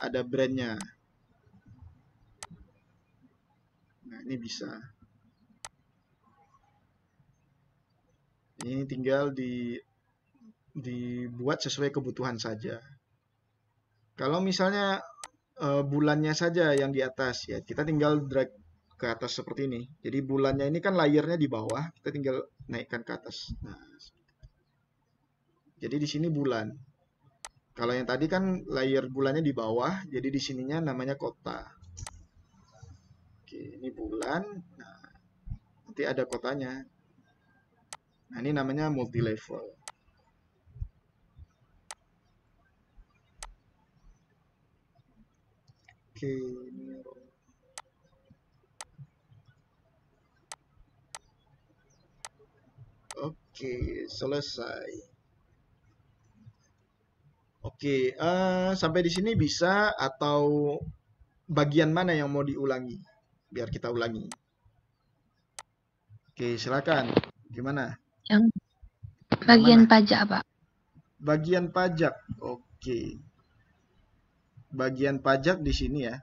Ada brandnya. Nah, ini bisa. Ini tinggal dibuat sesuai kebutuhan saja. Kalau misalnya bulannya saja yang di atas ya, kita tinggal drag ke atas seperti ini. Jadi bulannya ini kan layernya di bawah, kita tinggal naikkan ke atas. Nah, jadi di sini bulan. Kalau yang tadi kan layer bulannya di bawah, jadi di sininya namanya kota. Oke, ini bulan. Nah, nanti ada kotanya. Nah, ini namanya multi level. Oke, ini oke, selesai. Oke, sampai di sini bisa atau bagian mana yang mau diulangi? Biar kita ulangi. Oke, silakan. Gimana? Yang Yang bagian mana? pajak, Pak. Bagian pajak. Oke. Bagian pajak di sini ya.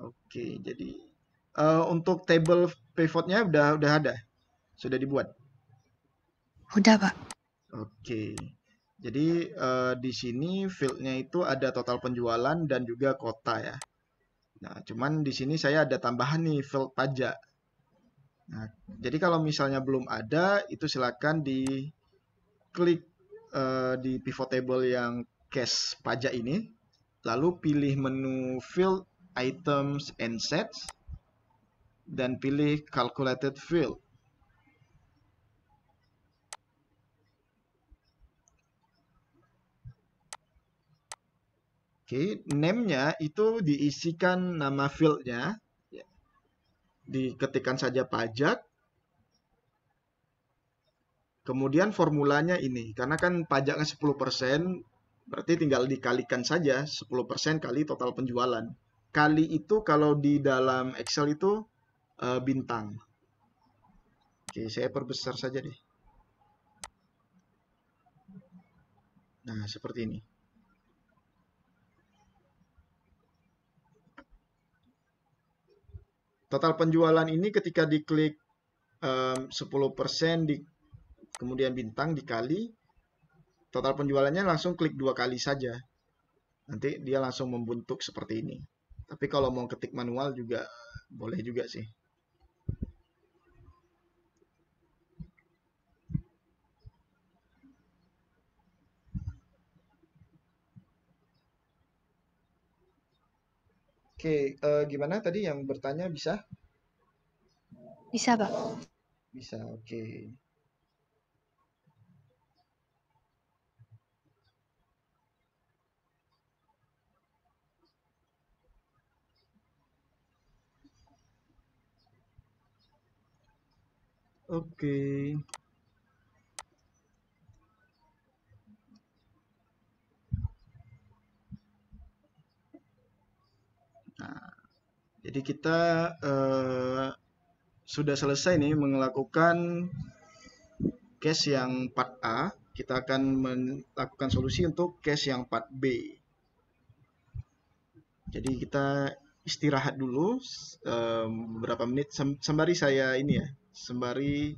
Oke, jadi untuk table pivotnya udah ada, sudah dibuat. Udah, Pak. Oke, jadi di sini fieldnya itu ada total penjualan dan juga kota ya. Nah, cuman di sini saya ada tambahan nih field pajak. Nah, jadi kalau misalnya belum ada, itu silakan diklik di pivot table yang cash pajak ini, lalu pilih menu field items and sets, dan pilih calculated field. Oke, name-nya itu diisikan nama field-nya, ya. Diketikkan saja pajak, kemudian formulanya ini, karena kan pajaknya 10%, berarti tinggal dikalikan saja 10% kali total penjualan. Kali itu kalau di dalam Excel itu bintang. Oke, saya perbesar saja deh. Nah, seperti ini. Total penjualan ini ketika diklik 10% kemudian bintang dikali, total penjualannya langsung klik 2 kali saja. Nanti dia langsung membentuk seperti ini. Tapi kalau mau ketik manual juga boleh juga sih. Oke, gimana tadi yang bertanya bisa? Bisa, Pak. Bisa, oke. Oke. Nah, jadi kita sudah selesai nih melakukan case yang part A. Kita akan melakukan solusi untuk case yang part B. Jadi kita istirahat dulu beberapa menit sembari saya ini ya, sembari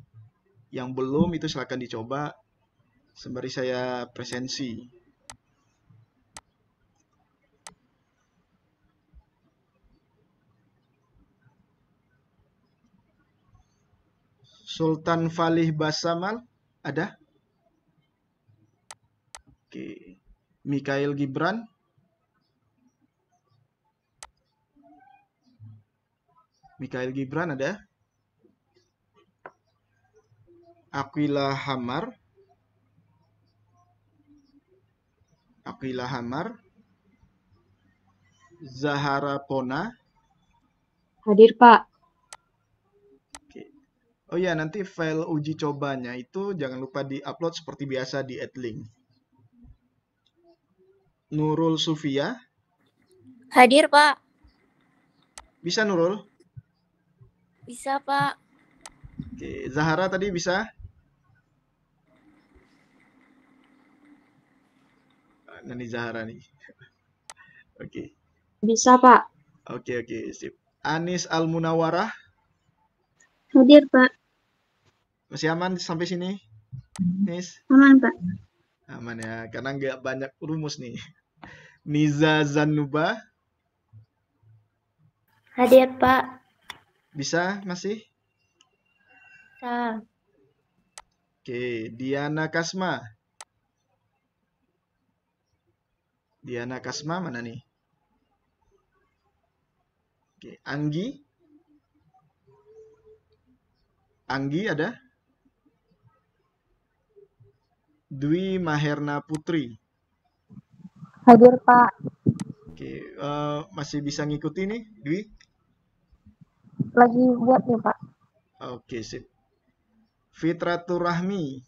yang belum itu silakan dicoba, sembari saya presensi. Sultan Falih Basamal ada? Oke. Mikhail Gibran? Mikhail Gibran ada? Aquila Hamar? Aquila Hamar? Zahara Pona? Hadir, Pak. Oke. Oh ya, nanti file uji cobanya itu jangan lupa di-upload seperti biasa di Adlink. Nurul Sufia? Hadir, Pak. Bisa Nurul? Bisa, Pak. Oke, Zahara tadi bisa? Nah, ini Zahara nih. Oke. Bisa, Pak. Oke, sip. Anis Al-Munawarah? Hadir, Pak. Masih aman sampai sini? Nis? Aman, Pak. Aman ya, karena nggak banyak rumus nih. Niza Zanuba? Hadir, Pak. Bisa masih? Bisa. Oke, Diana Kasma? Diana Kasma mana nih? Oke, Anggi? Anggi ada? Dwi Maherna Putri? Hadir, Pak. Oke, masih bisa ngikuti nih, Dwi? Lagi buat nih, Pak. Oke, sip. Fitratur Rahmi?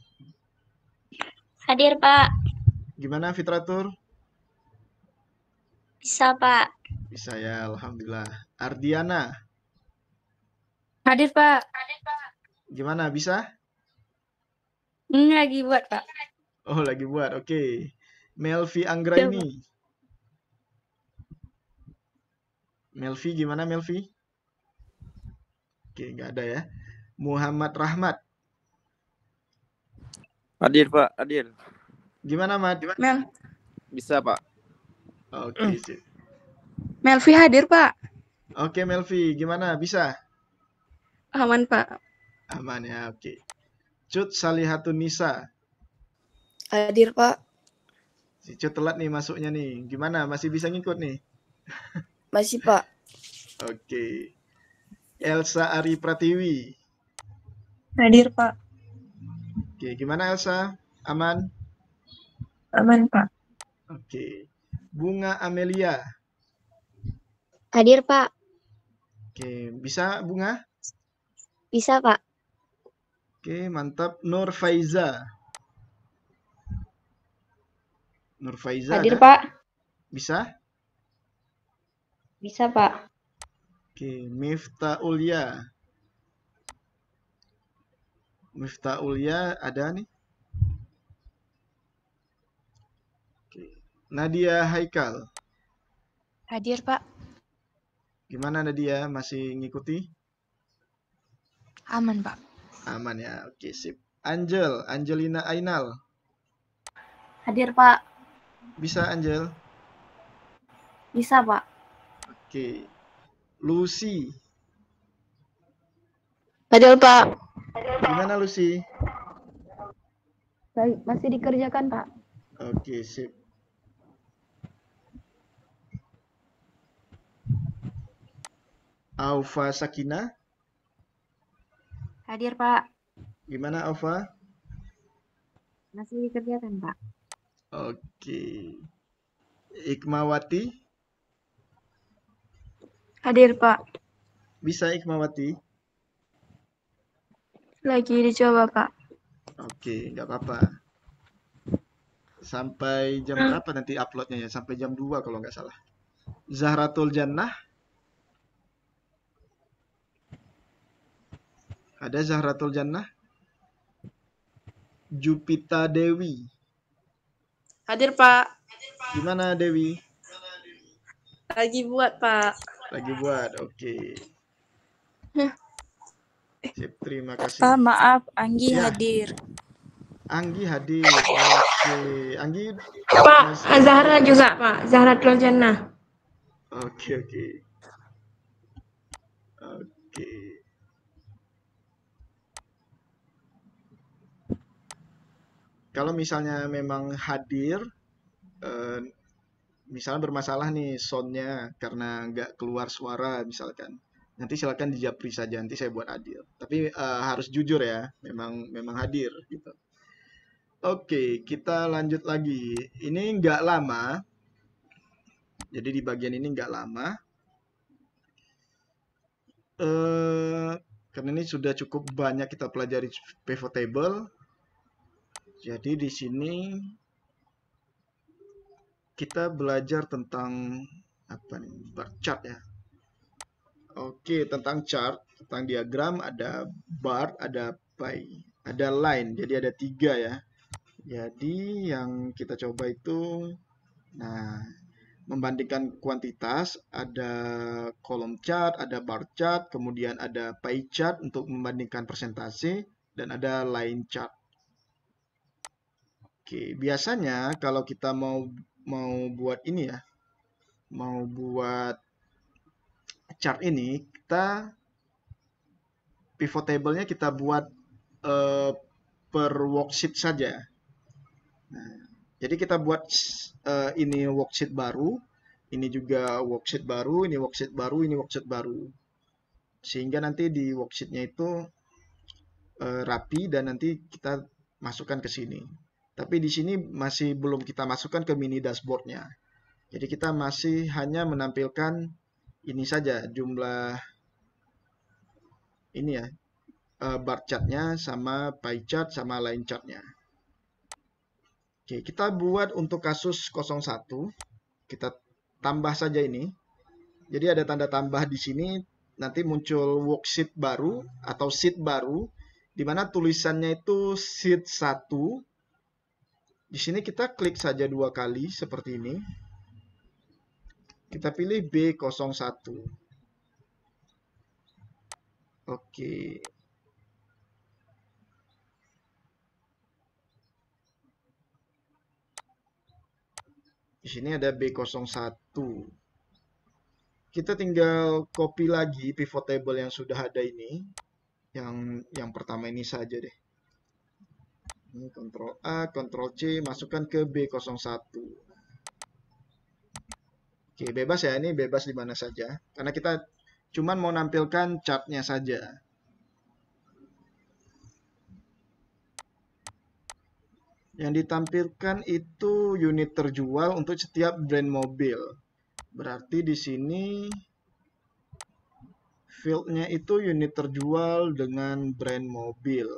Hadir, Pak. Gimana Fitratur? Bisa, Pak. Bisa ya, Alhamdulillah. Ardiana? Hadir, Pak. Gimana, bisa? Ini lagi buat, Pak. Oh, lagi buat, oke. Melvi Anggraini? Melvi, gimana Melvi? Oke, nggak ada ya. Muhammad Rahmat? Hadir, Pak. Hadir. Gimana, Mat? Mel, Bisa, Pak. Oke, sip. Melvi hadir, Pak. Oke, Melvi, gimana? Bisa? Aman, Pak. Aman ya, oke. Cut Salihatun Nisa? Hadir, Pak. Si Cut telat nih masuknya nih. Gimana? Masih bisa ngikut nih? Masih, Pak. Oke. Elsa Ari Pratiwi? Hadir, Pak. Oke, gimana Elsa? Aman? Aman, Pak. Oke. Bunga Amelia? Hadir, Pak. Oke, bisa Bunga? Bisa, Pak. Oke, mantap. Nur Faiza? Nur Faiza Hadir, ada? Pak. Bisa? Bisa, Pak. Oke, Miftah Ulya? Miftah Ulya ada nih? Nadia Haikal. Hadir, Pak. Gimana Nadia? Masih ngikuti? Aman, Pak. Aman ya. Oke, sip. Angelina Ainal. Hadir, Pak. Bisa Angel? Bisa, Pak. Oke. Lucy. Hadir, Pak. Gimana Lucy? Baik, masih dikerjakan, Pak. Oke, sip. Aufa Sakina. Hadir, Pak. Gimana Aufa? Masih dikerjakan, Pak. Oke. Ikmawati. Hadir, Pak. Bisa Ikmawati? Lagi dicoba, Pak. Oke, nggak apa-apa. Sampai jam berapa nanti uploadnya ya? Sampai jam 2 kalau nggak salah. Zahratul Jannah. Ada Zahratul Jannah. Jupita Dewi. Hadir, Pak. Gimana Dewi? Lagi buat, Pak. Lagi buat, oke. Sip, terima kasih. Pak, maaf, Anggi Ya. hadir. Anggi hadir. Oke, Anggi. Pak, Zahra juga, Pak. Zahratul Jannah. Oke. Kalau misalnya memang hadir, misalnya bermasalah nih soundnya karena nggak keluar suara misalkan, nanti silakan dijapri saja, nanti saya buat hadir. Tapi harus jujur ya, memang hadir gitu. Oke, kita lanjut lagi. Ini nggak lama, jadi di bagian ini nggak lama. Karena ini sudah cukup banyak kita pelajari pivot table. Jadi di sini kita belajar tentang apa nih? Bar chart ya. Oke, tentang chart, tentang diagram, ada bar, ada pie, ada line. Jadi ada 3 ya. Jadi yang kita coba itu, nah, membandingkan kuantitas, ada kolom chart, ada bar chart, kemudian ada pie chart untuk membandingkan persentase, dan ada line chart. Oke, biasanya kalau kita mau buat ini ya, mau buat chart ini, kita pivot table-nya kita buat per worksheet saja. Nah, jadi kita buat ini worksheet baru, ini juga worksheet baru, ini worksheet baru, ini worksheet baru. Sehingga nanti di worksheet-nya itu rapi dan nanti kita masukkan ke sini. Tapi di sini masih belum kita masukkan ke mini dashboard-nya. Jadi kita masih hanya menampilkan ini saja, jumlah ini ya, bar chart-nya sama pie chart sama line chart-nya. Oke, kita buat untuk kasus 01, kita tambah saja ini. Jadi ada tanda tambah di sini, nanti muncul worksheet baru atau sheet baru, di mana tulisannya itu sheet 1. Di sini kita klik saja 2 kali seperti ini. Kita pilih B01. Oke. Di sini ada B01. Kita tinggal copy lagi pivot table yang sudah ada ini. Yang pertama ini saja deh. Ini Ctrl A, Ctrl C, masukkan ke B01. Oke, bebas ya, ini bebas di mana saja. Karena kita cuman mau nampilkan chartnya saja. Yang ditampilkan itu unit terjual untuk setiap brand mobil. Berarti di sini fieldnya itu unit terjual dengan brand mobil.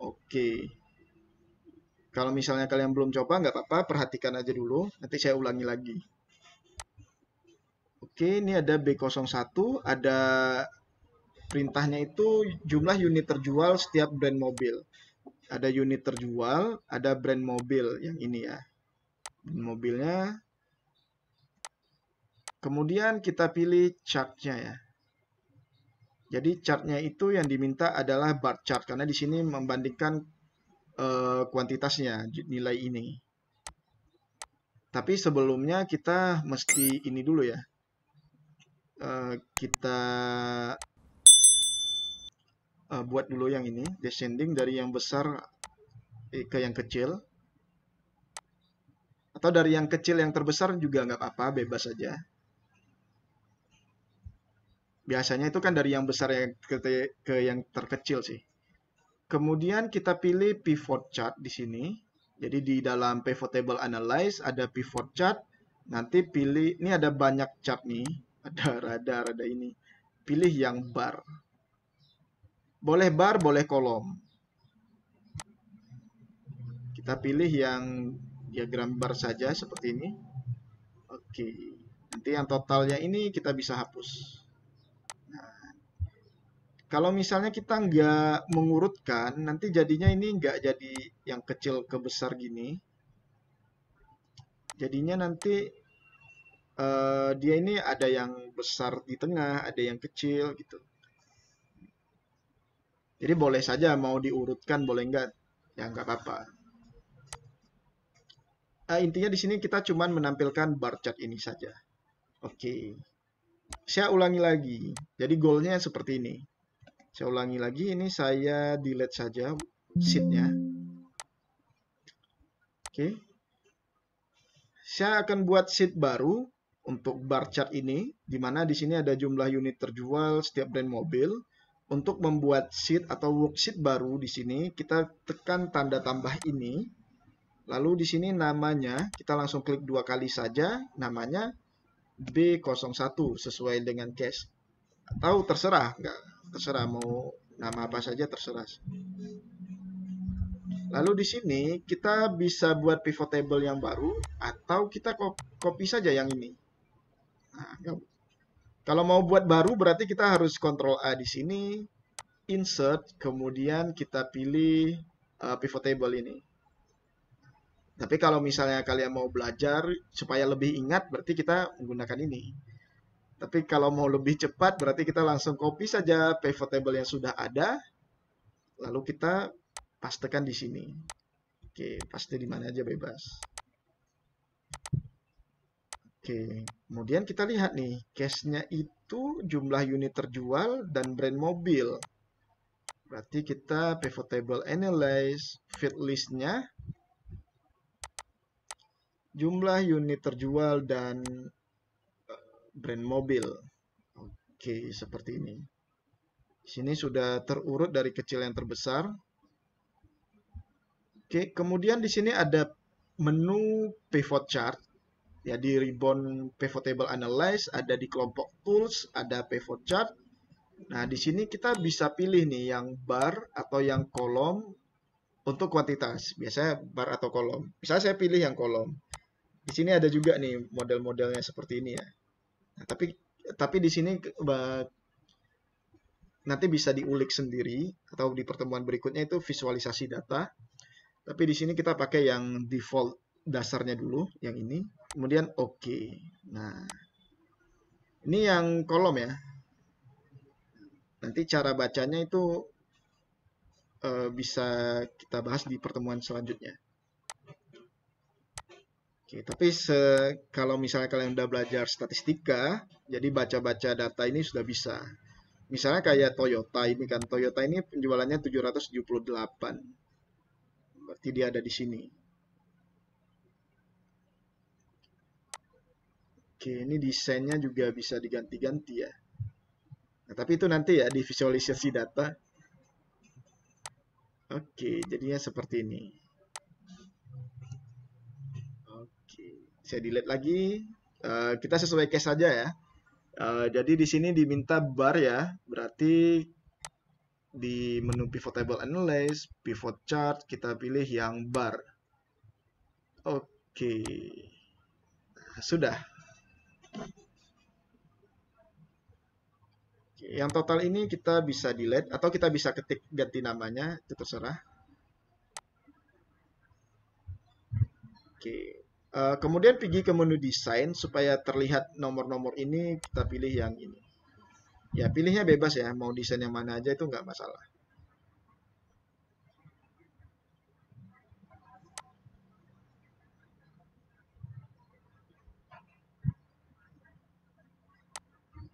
Oke. Kalau misalnya kalian belum coba, nggak apa-apa, perhatikan aja dulu. Nanti saya ulangi lagi. Oke, ini ada B01, ada perintahnya itu jumlah unit terjual setiap brand mobil. Ada unit terjual, ada brand mobil yang ini ya. mobilnya. Kemudian kita pilih chart-nya ya. Jadi chart-nya itu yang diminta adalah bar chart karena di sini membandingkan kuantitasnya nilai ini. Tapi sebelumnya kita mesti ini dulu ya. Kita buat dulu yang ini, descending dari yang besar ke yang kecil. Atau dari yang kecil yang terbesar juga nggak apa-apa, bebas saja. Biasanya itu kan dari yang besar ke yang terkecil sih. Kemudian kita pilih pivot chart di sini. Jadi di dalam pivot table analyze ada pivot chart. Nanti pilih, ini ada banyak chart nih. Ada radar, ada ini. Pilih yang bar. Boleh bar, boleh kolom. Kita pilih yang diagram bar saja seperti ini. Oke. Nanti yang totalnya ini kita bisa hapus. Kalau misalnya kita nggak mengurutkan, nanti jadinya ini nggak jadi yang kecil ke besar gini. Jadinya nanti dia ini ada yang besar di tengah, ada yang kecil gitu. Jadi boleh saja mau diurutkan, boleh nggak, ya nggak apa-apa. Intinya di sini kita cuman menampilkan bar chart ini saja. Oke. Saya ulangi lagi. Jadi goalnya seperti ini. Saya ulangi lagi, ini saya delete saja sheet-nya. Oke. Saya akan buat sheet baru untuk bar chart ini, di mana di sini ada jumlah unit terjual setiap brand mobil. Untuk membuat sheet atau worksheet baru di sini, kita tekan tanda tambah ini. Lalu di sini namanya, kita langsung klik 2 kali saja, namanya B01 sesuai dengan case. Atau terserah, enggak. Terserah mau nama apa saja terserah. Lalu di sini kita bisa buat pivot table yang baru atau kita copy saja yang ini. Nah, kalau mau buat baru berarti kita harus Ctrl A di sini, insert, kemudian kita pilih pivot table ini. Tapi kalau misalnya kalian mau belajar supaya lebih ingat berarti kita menggunakan ini. Tapi kalau mau lebih cepat, berarti kita langsung copy saja pivot table yang sudah ada. Lalu kita pastekan di sini. Oke, paste di mana aja bebas. Oke, kemudian kita lihat nih. Case-nya itu jumlah unit terjual dan brand mobil. Berarti kita pivot table analyze, feed list-nya. Jumlah unit terjual dan brand mobil. Oke, seperti ini. Di sini sudah terurut dari kecil yang terbesar. Oke, kemudian di sini ada menu pivot chart. Ya, di ribbon pivot table analyze, ada di kelompok tools, ada pivot chart. Nah, di sini kita bisa pilih nih yang bar atau yang kolom untuk kuantitas. Biasanya bar atau kolom. Misalnya saya pilih yang kolom. Di sini ada juga nih model-modelnya seperti ini ya. Nah, tapi di sini nanti bisa diulik sendiri atau di pertemuan berikutnya itu visualisasi data. Tapi di sini kita pakai yang default dasarnya dulu, yang ini. Kemudian oke. Nah, ini yang kolom ya. Nanti cara bacanya itu bisa kita bahas di pertemuan selanjutnya. Oke, tapi kalau misalnya kalian udah belajar statistika, jadi baca-baca data ini sudah bisa. Misalnya kayak Toyota ini kan, Toyota ini penjualannya 778. Berarti dia ada di sini. Oke, ini desainnya juga bisa diganti-ganti ya. Nah, tapi itu nanti ya di visualisasi data. Oke, jadinya seperti ini. Saya delete lagi. Kita sesuai case saja ya. Jadi di sini diminta bar ya. Berarti di menu pivot table analyze, pivot chart, kita pilih yang bar. Oke. Sudah. Oke, yang total ini kita bisa delete atau kita bisa ketik ganti namanya, itu terserah. Oke. Kemudian pergi ke menu desain supaya terlihat nomor-nomor ini, kita pilih yang ini. Ya, pilihnya bebas ya, mau desain yang mana aja itu nggak masalah.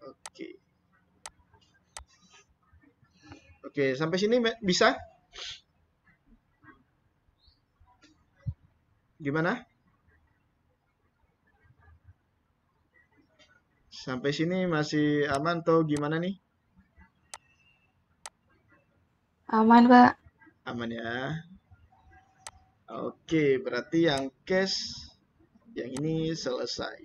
Oke. Oke, sampai sini bisa? Gimana? Sampai sini masih aman atau gimana nih? Aman, Pak. Aman ya. Oke, berarti yang cash yang ini selesai.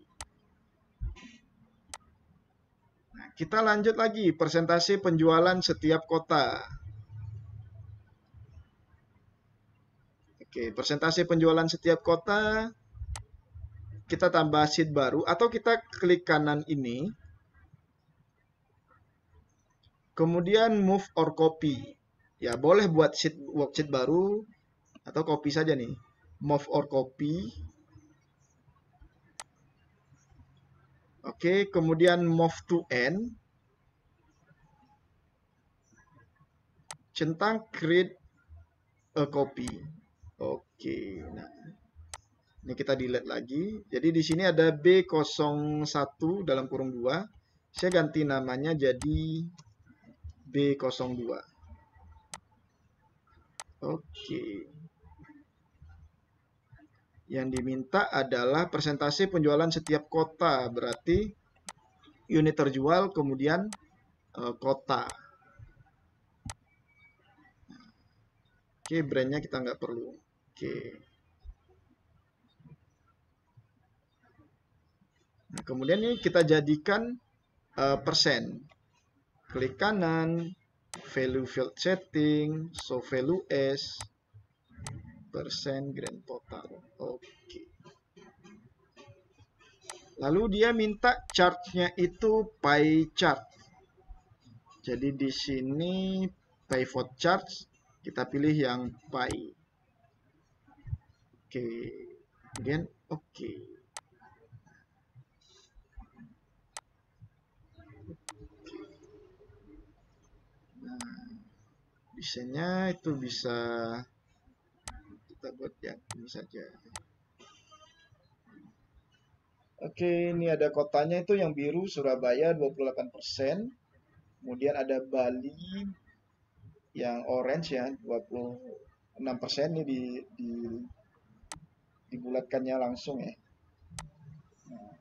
Nah, kita lanjut lagi persentase penjualan setiap kota. Oke, persentase penjualan setiap kota kita tambah sheet baru atau kita klik kanan ini. Kemudian move or copy. Ya, boleh buat worksheet baru atau copy saja nih. Move or copy. Oke, kemudian move to end. Centang create a copy. Oke, nah. Ini kita delete lagi. Jadi di sini ada B01 dalam kurung 2. Saya ganti namanya jadi B02. Oke. Yang diminta adalah persentase penjualan setiap kota. Berarti unit terjual kemudian kota. Oke, brandnya kita nggak perlu. Oke. Nah, kemudian ini kita jadikan persen. Klik kanan, value field setting, show value as, persen grand total. Oke. Lalu dia minta chart-nya itu pie chart. Jadi di sini pivot chart, kita pilih yang pie. Oke. Kemudian oke. Desainnya itu bisa kita buat yang ini saja. Oke, ini ada kotanya itu yang biru Surabaya 28%. Kemudian ada Bali yang orange ya 26%, ini dibulatkannya langsung ya. Nah.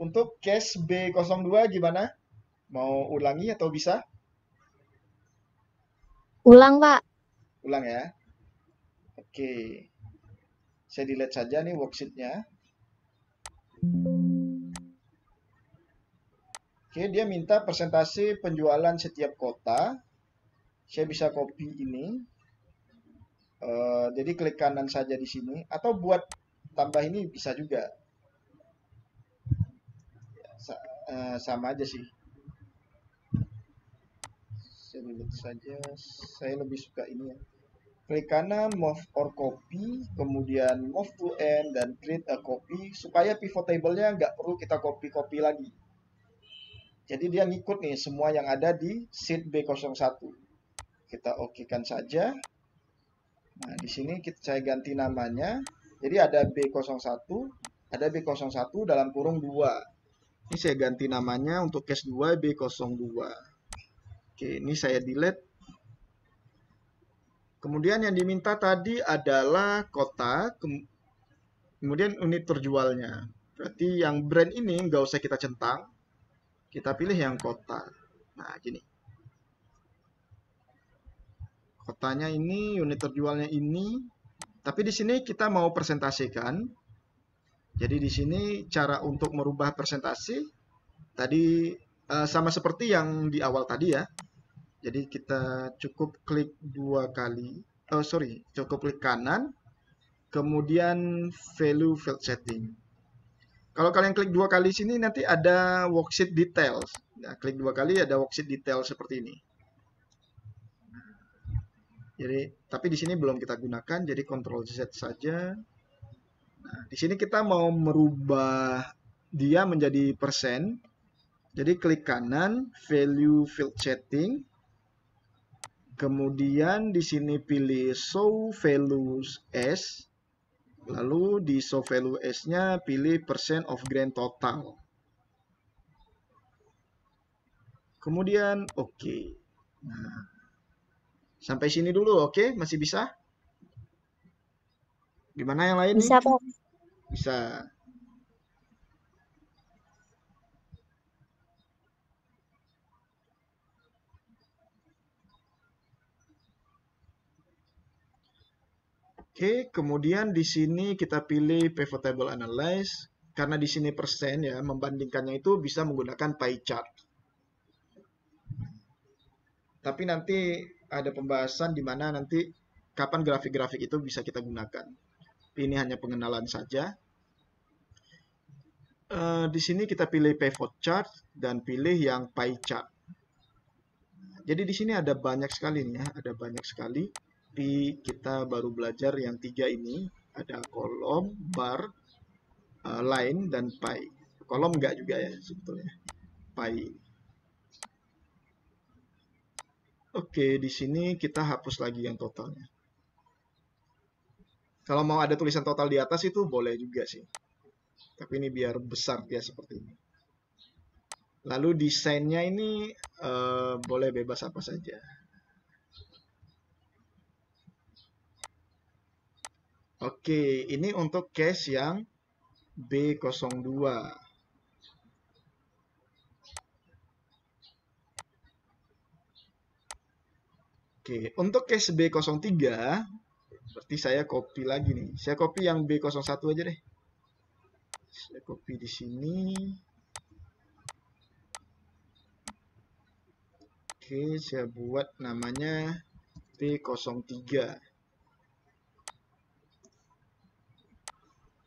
Untuk case B02 gimana? Mau ulangi atau bisa? Ulang, Pak. Ulang ya. Oke. Saya delete saja nih worksheet-nya. Oke, dia minta persentase penjualan setiap kota. Saya bisa copy ini. Jadi klik kanan saja di sini. Atau buat tambah ini bisa juga. Sama aja sih. Saya delete saja. Saya lebih suka ini ya. Klik kanan, move or copy, kemudian move to end, dan create a copy, supaya pivot table-nya nggak perlu kita copy-copy lagi. Jadi dia ngikut nih semua yang ada di sheet B01. Kita oke-kan saja. Nah, di sini saya ganti namanya. Jadi ada B01, ada B01 dalam kurung 2. Ini saya ganti namanya untuk case 2 B02. Oke, ini saya delete. Kemudian yang diminta tadi adalah kota, kemudian unit terjualnya. Berarti yang brand ini nggak usah kita centang, kita pilih yang kota. Nah, gini. Kotanya ini, unit terjualnya ini. Tapi di sini kita mau presentasikan. Jadi di sini cara untuk merubah presentasi tadi sama seperti yang di awal tadi ya. Jadi kita cukup klik 2 kali, cukup klik kanan, kemudian value field setting. Kalau kalian klik 2 kali sini nanti ada worksheet details. Nah, klik 2 kali ada worksheet detail seperti ini. Jadi, tapi di sini belum kita gunakan, jadi Ctrl Z saja. Nah, di sini kita mau merubah dia menjadi persen. Jadi klik kanan, value field setting. Kemudian di sini pilih show values as. Lalu di show value as-nya pilih percent of grand total. Kemudian oke. Nah, sampai sini dulu oke, masih bisa? Gimana yang lain nih? Bisa, Pak. Bisa. Oke, kemudian di sini kita pilih pivot table analyze. Karena di sini persen ya, membandingkannya itu bisa menggunakan pie chart. Tapi nanti ada pembahasan di mana nanti kapan grafik-grafik itu bisa kita gunakan. Ini hanya pengenalan saja. Di sini kita pilih pivot chart dan pilih yang pie chart. Jadi di sini ada banyak sekali nih ya, ada banyak sekali. Tapi kita baru belajar yang 3 ini, ada kolom, bar, line, dan pie. Kolom enggak juga ya sebetulnya, pie. Oke, di sini kita hapus lagi yang totalnya. Kalau mau ada tulisan total di atas itu boleh juga sih. Tapi ini biar besar dia seperti ini. Lalu desainnya ini boleh bebas apa saja. Oke, ini untuk case yang B02. Oke, untuk case B03, berarti saya copy lagi nih. Saya copy yang B01 aja deh. Saya copy di sini. Oke, saya buat namanya B03.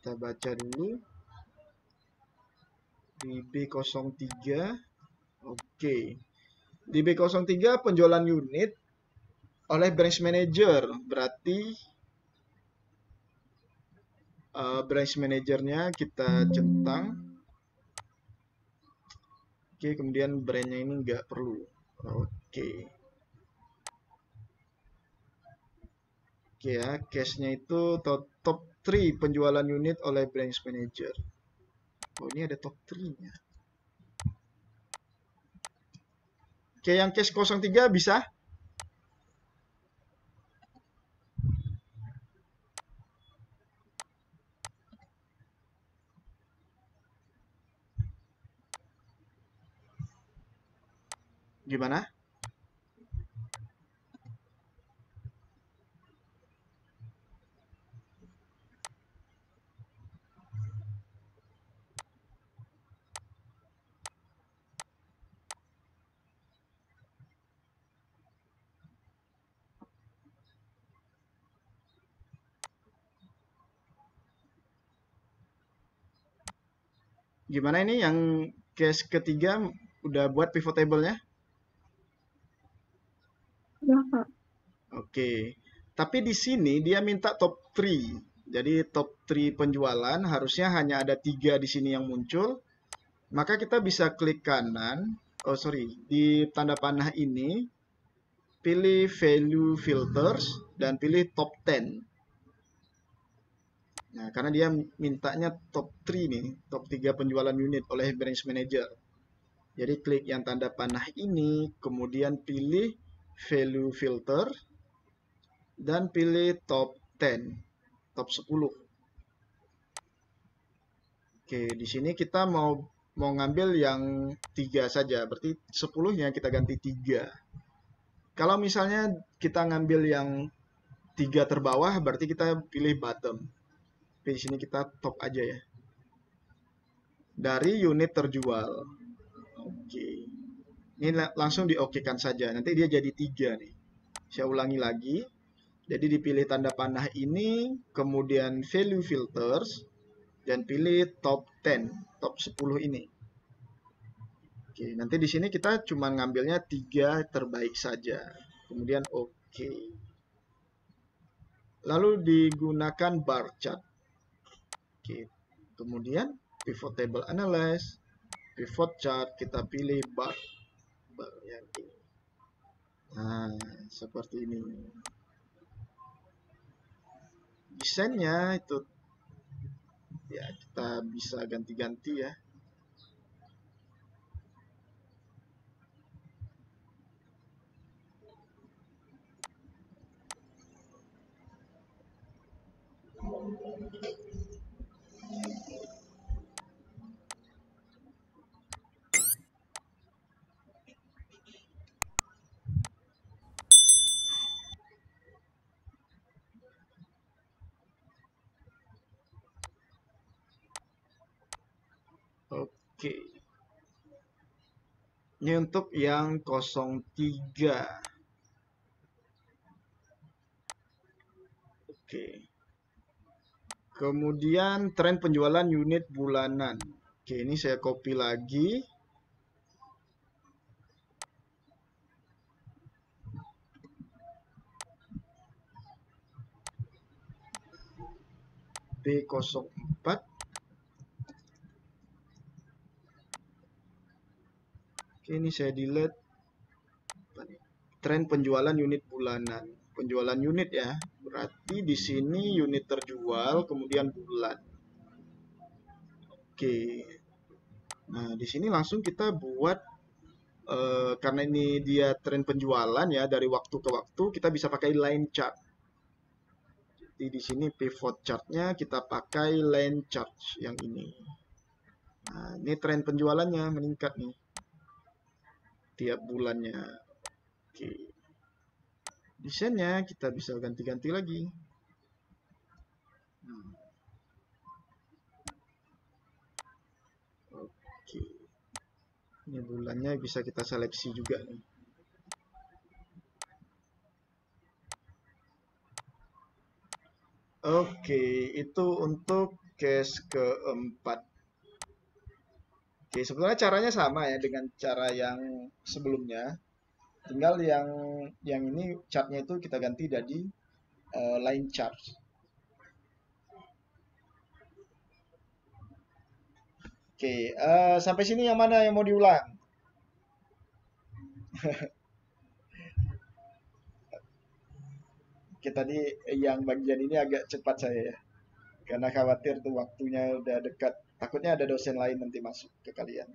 Kita baca dulu di B03. Oke, di B03 penjualan unit oleh branch manager, berarti branch manajernya kita centang. Oke, kemudian brandnya ini nggak perlu. Oke ya, case-nya itu top 3 penjualan unit oleh branch manager. Oh, ini ada top 3-nya. Oke, yang case 03 bisa? Gimana? Gimana ini yang case ketiga udah buat pivot table-nya? Ya, Pak. Oke. Tapi di sini dia minta top 3. Jadi top 3 penjualan harusnya hanya ada 3 di sini yang muncul. Maka kita bisa klik kanan. Oh, sorry. Di tanda panah ini pilih value filters dan pilih top 10. Nah, karena dia mintanya top 3 nih, top 3 penjualan unit oleh branch manager. Jadi klik yang tanda panah ini, kemudian pilih value filter, dan pilih top 10, top 10. Oke, di sini kita mau ngambil yang 3 saja, berarti 10-nya kita ganti 3. Kalau misalnya kita ngambil yang 3 terbawah, berarti kita pilih bottom. Di sini kita top aja ya. Dari unit terjual. Oke. Ini langsung diokekan saja. Nanti dia jadi 3 nih. Saya ulangi lagi. Jadi dipilih tanda panah ini, kemudian value filters, dan pilih top 10, top 10 ini. Oke, nanti di sini kita cuma ngambilnya 3 terbaik saja. Kemudian oke. Lalu digunakan bar chart. Oke. Kemudian pivot table analyze, pivot chart, kita pilih bar yang ini. Nah, seperti ini. Desainnya itu ya kita bisa ganti-ganti ya. Oke. Ini untuk yang 03. Oke. Kemudian tren penjualan unit bulanan. Oke, ini saya copy lagi. B04. Oke, ini saya delete. Tren penjualan unit bulanan. Penjualan unit ya. Berarti di sini unit terjual, kemudian bulan. Oke. Nah, di sini langsung kita buat, karena ini dia tren penjualan ya, dari waktu ke waktu, kita bisa pakai line chart. Jadi di sini pivot chartnya kita pakai line chart yang ini. Nah, ini tren penjualannya meningkat nih. Tiap bulannya. Oke. Desainnya kita bisa ganti-ganti lagi. Oke. Ini bulannya bisa kita seleksi juga nih. Oke, itu untuk case keempat. Oke, sebenarnya caranya sama ya dengan cara yang sebelumnya. Tinggal yang ini chartnya itu kita ganti jadi line chart. Oke, sampai sini yang mana yang mau diulang? Oke, tadi yang bagian ini agak cepat saya ya. Karena khawatir tuh waktunya udah dekat. Takutnya ada dosen lain nanti masuk ke kalian.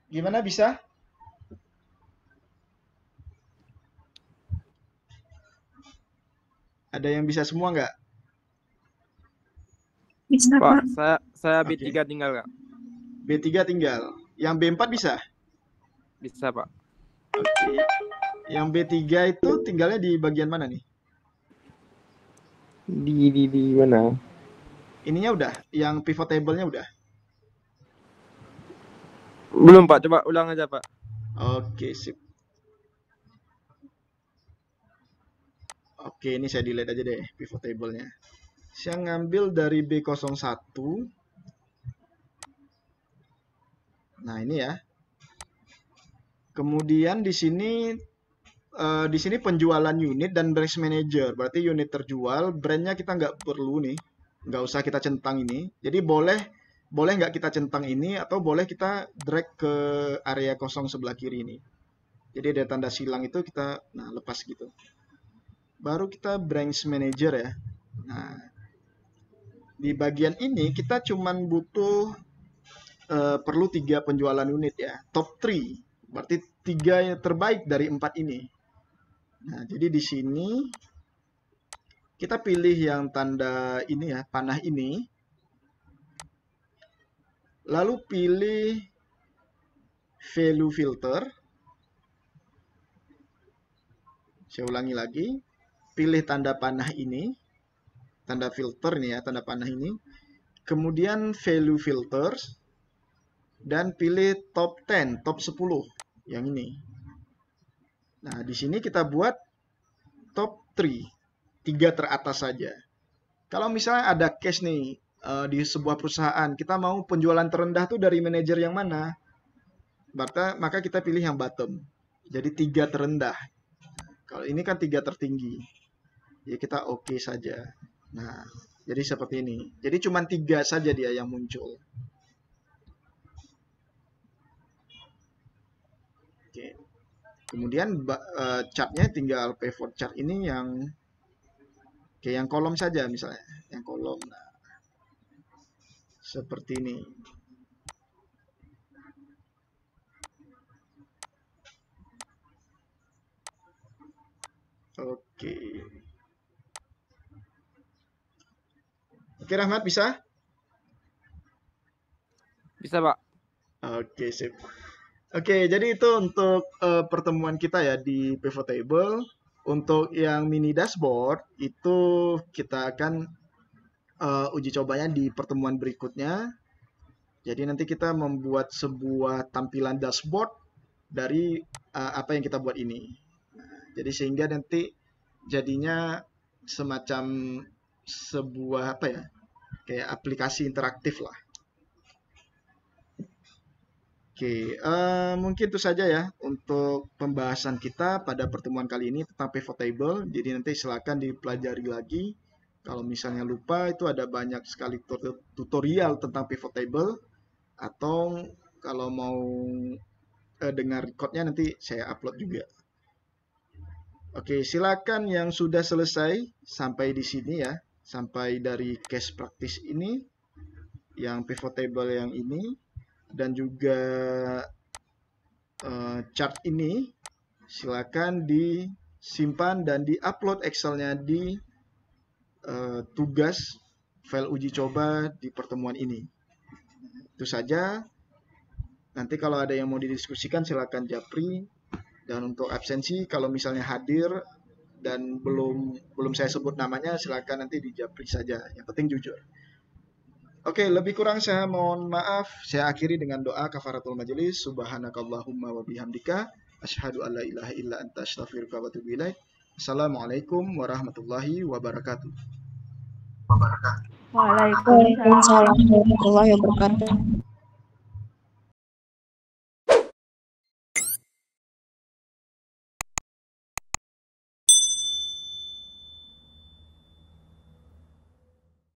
Gimana bisa? Ada yang bisa semua nggak? Bisa, Pak, Pak. saya Oke. B3 tinggal Kak. B3 tinggal. Yang B4 bisa? Bisa Pak. Oke. Yang B3 itu tinggalnya di bagian mana nih? Di mana? Ininya udah? Yang pivot table-nya udah? Belum Pak, coba ulang aja Pak. Oke, sip. Oke, ini saya delete aja deh pivot table-nya. Saya ngambil dari B01. Nah, ini ya. Kemudian di sini penjualan unit dan branch manager. Berarti unit terjual, brandnya kita nggak perlu nih. Nggak usah kita centang ini. Jadi boleh nggak kita centang ini atau boleh kita drag ke area kosong sebelah kiri ini. Jadi ada tanda silang itu kita lepas gitu. Baru kita branch manager ya. Nah, di bagian ini kita cuman butuh perlu 3 penjualan unit ya. Top 3. Berarti 3 yang terbaik dari 4 ini. Nah, jadi di sini kita pilih yang tanda ini ya, panah ini. Lalu pilih value filter. Saya ulangi lagi. Pilih tanda panah ini. Tanda filter nih ya, tanda panah ini. Kemudian value filters. Dan pilih top 10, top 10. Yang ini. Nah, di sini kita buat top 3. 3 teratas saja. Kalau misalnya ada case nih, di sebuah perusahaan, kita mau penjualan terendah tuh dari manajer yang mana? Maka kita pilih yang bottom. Jadi 3 terendah. Kalau ini kan 3 tertinggi. Ya kita oke saja. Nah, jadi seperti ini. Jadi cuma 3 saja dia yang muncul. Oke. Kemudian chartnya tinggal pivot chart ini yang kayak yang kolom saja misalnya, yang kolom. Nah, seperti ini. Oke. Oke, Rahmat bisa? Bisa, Pak. Oke, sip. Oke, jadi itu untuk pertemuan kita ya di pivot table. Untuk yang mini dashboard itu kita akan uji cobanya di pertemuan berikutnya. Jadi nanti kita membuat sebuah tampilan dashboard dari apa yang kita buat ini. Jadi sehingga nanti jadinya semacam sebuah apa ya, kayak aplikasi interaktif lah. Oke, mungkin itu saja ya untuk pembahasan kita pada pertemuan kali ini tentang pivot table. Jadi nanti silakan dipelajari lagi. Kalau misalnya lupa, itu ada banyak sekali tutorial tentang pivot table. Atau kalau mau dengar recordnya nanti saya upload juga. Oke, silakan yang sudah selesai sampai di sini ya. Sampai dari case practice ini, yang pivot table yang ini. Dan juga chart ini silakan disimpan dan diupload Excel-nya di tugas file uji coba di pertemuan ini. Itu saja. Nanti kalau ada yang mau didiskusikan silakan japri. Dan untuk absensi kalau misalnya hadir dan belum saya sebut namanya silakan nanti dijapri saja. Yang penting jujur. Oke, lebih kurang saya mohon maaf. Saya akhiri dengan doa kafaratul majelis. Subhanakallahumma wa bihamdika asyhadu an la ilaha illa anta astaghfiruka wa atubu ilaik. Assalamualaikum warahmatullahi wabarakatuh. Waalaikumsalam warahmatullahi wabarakatuh.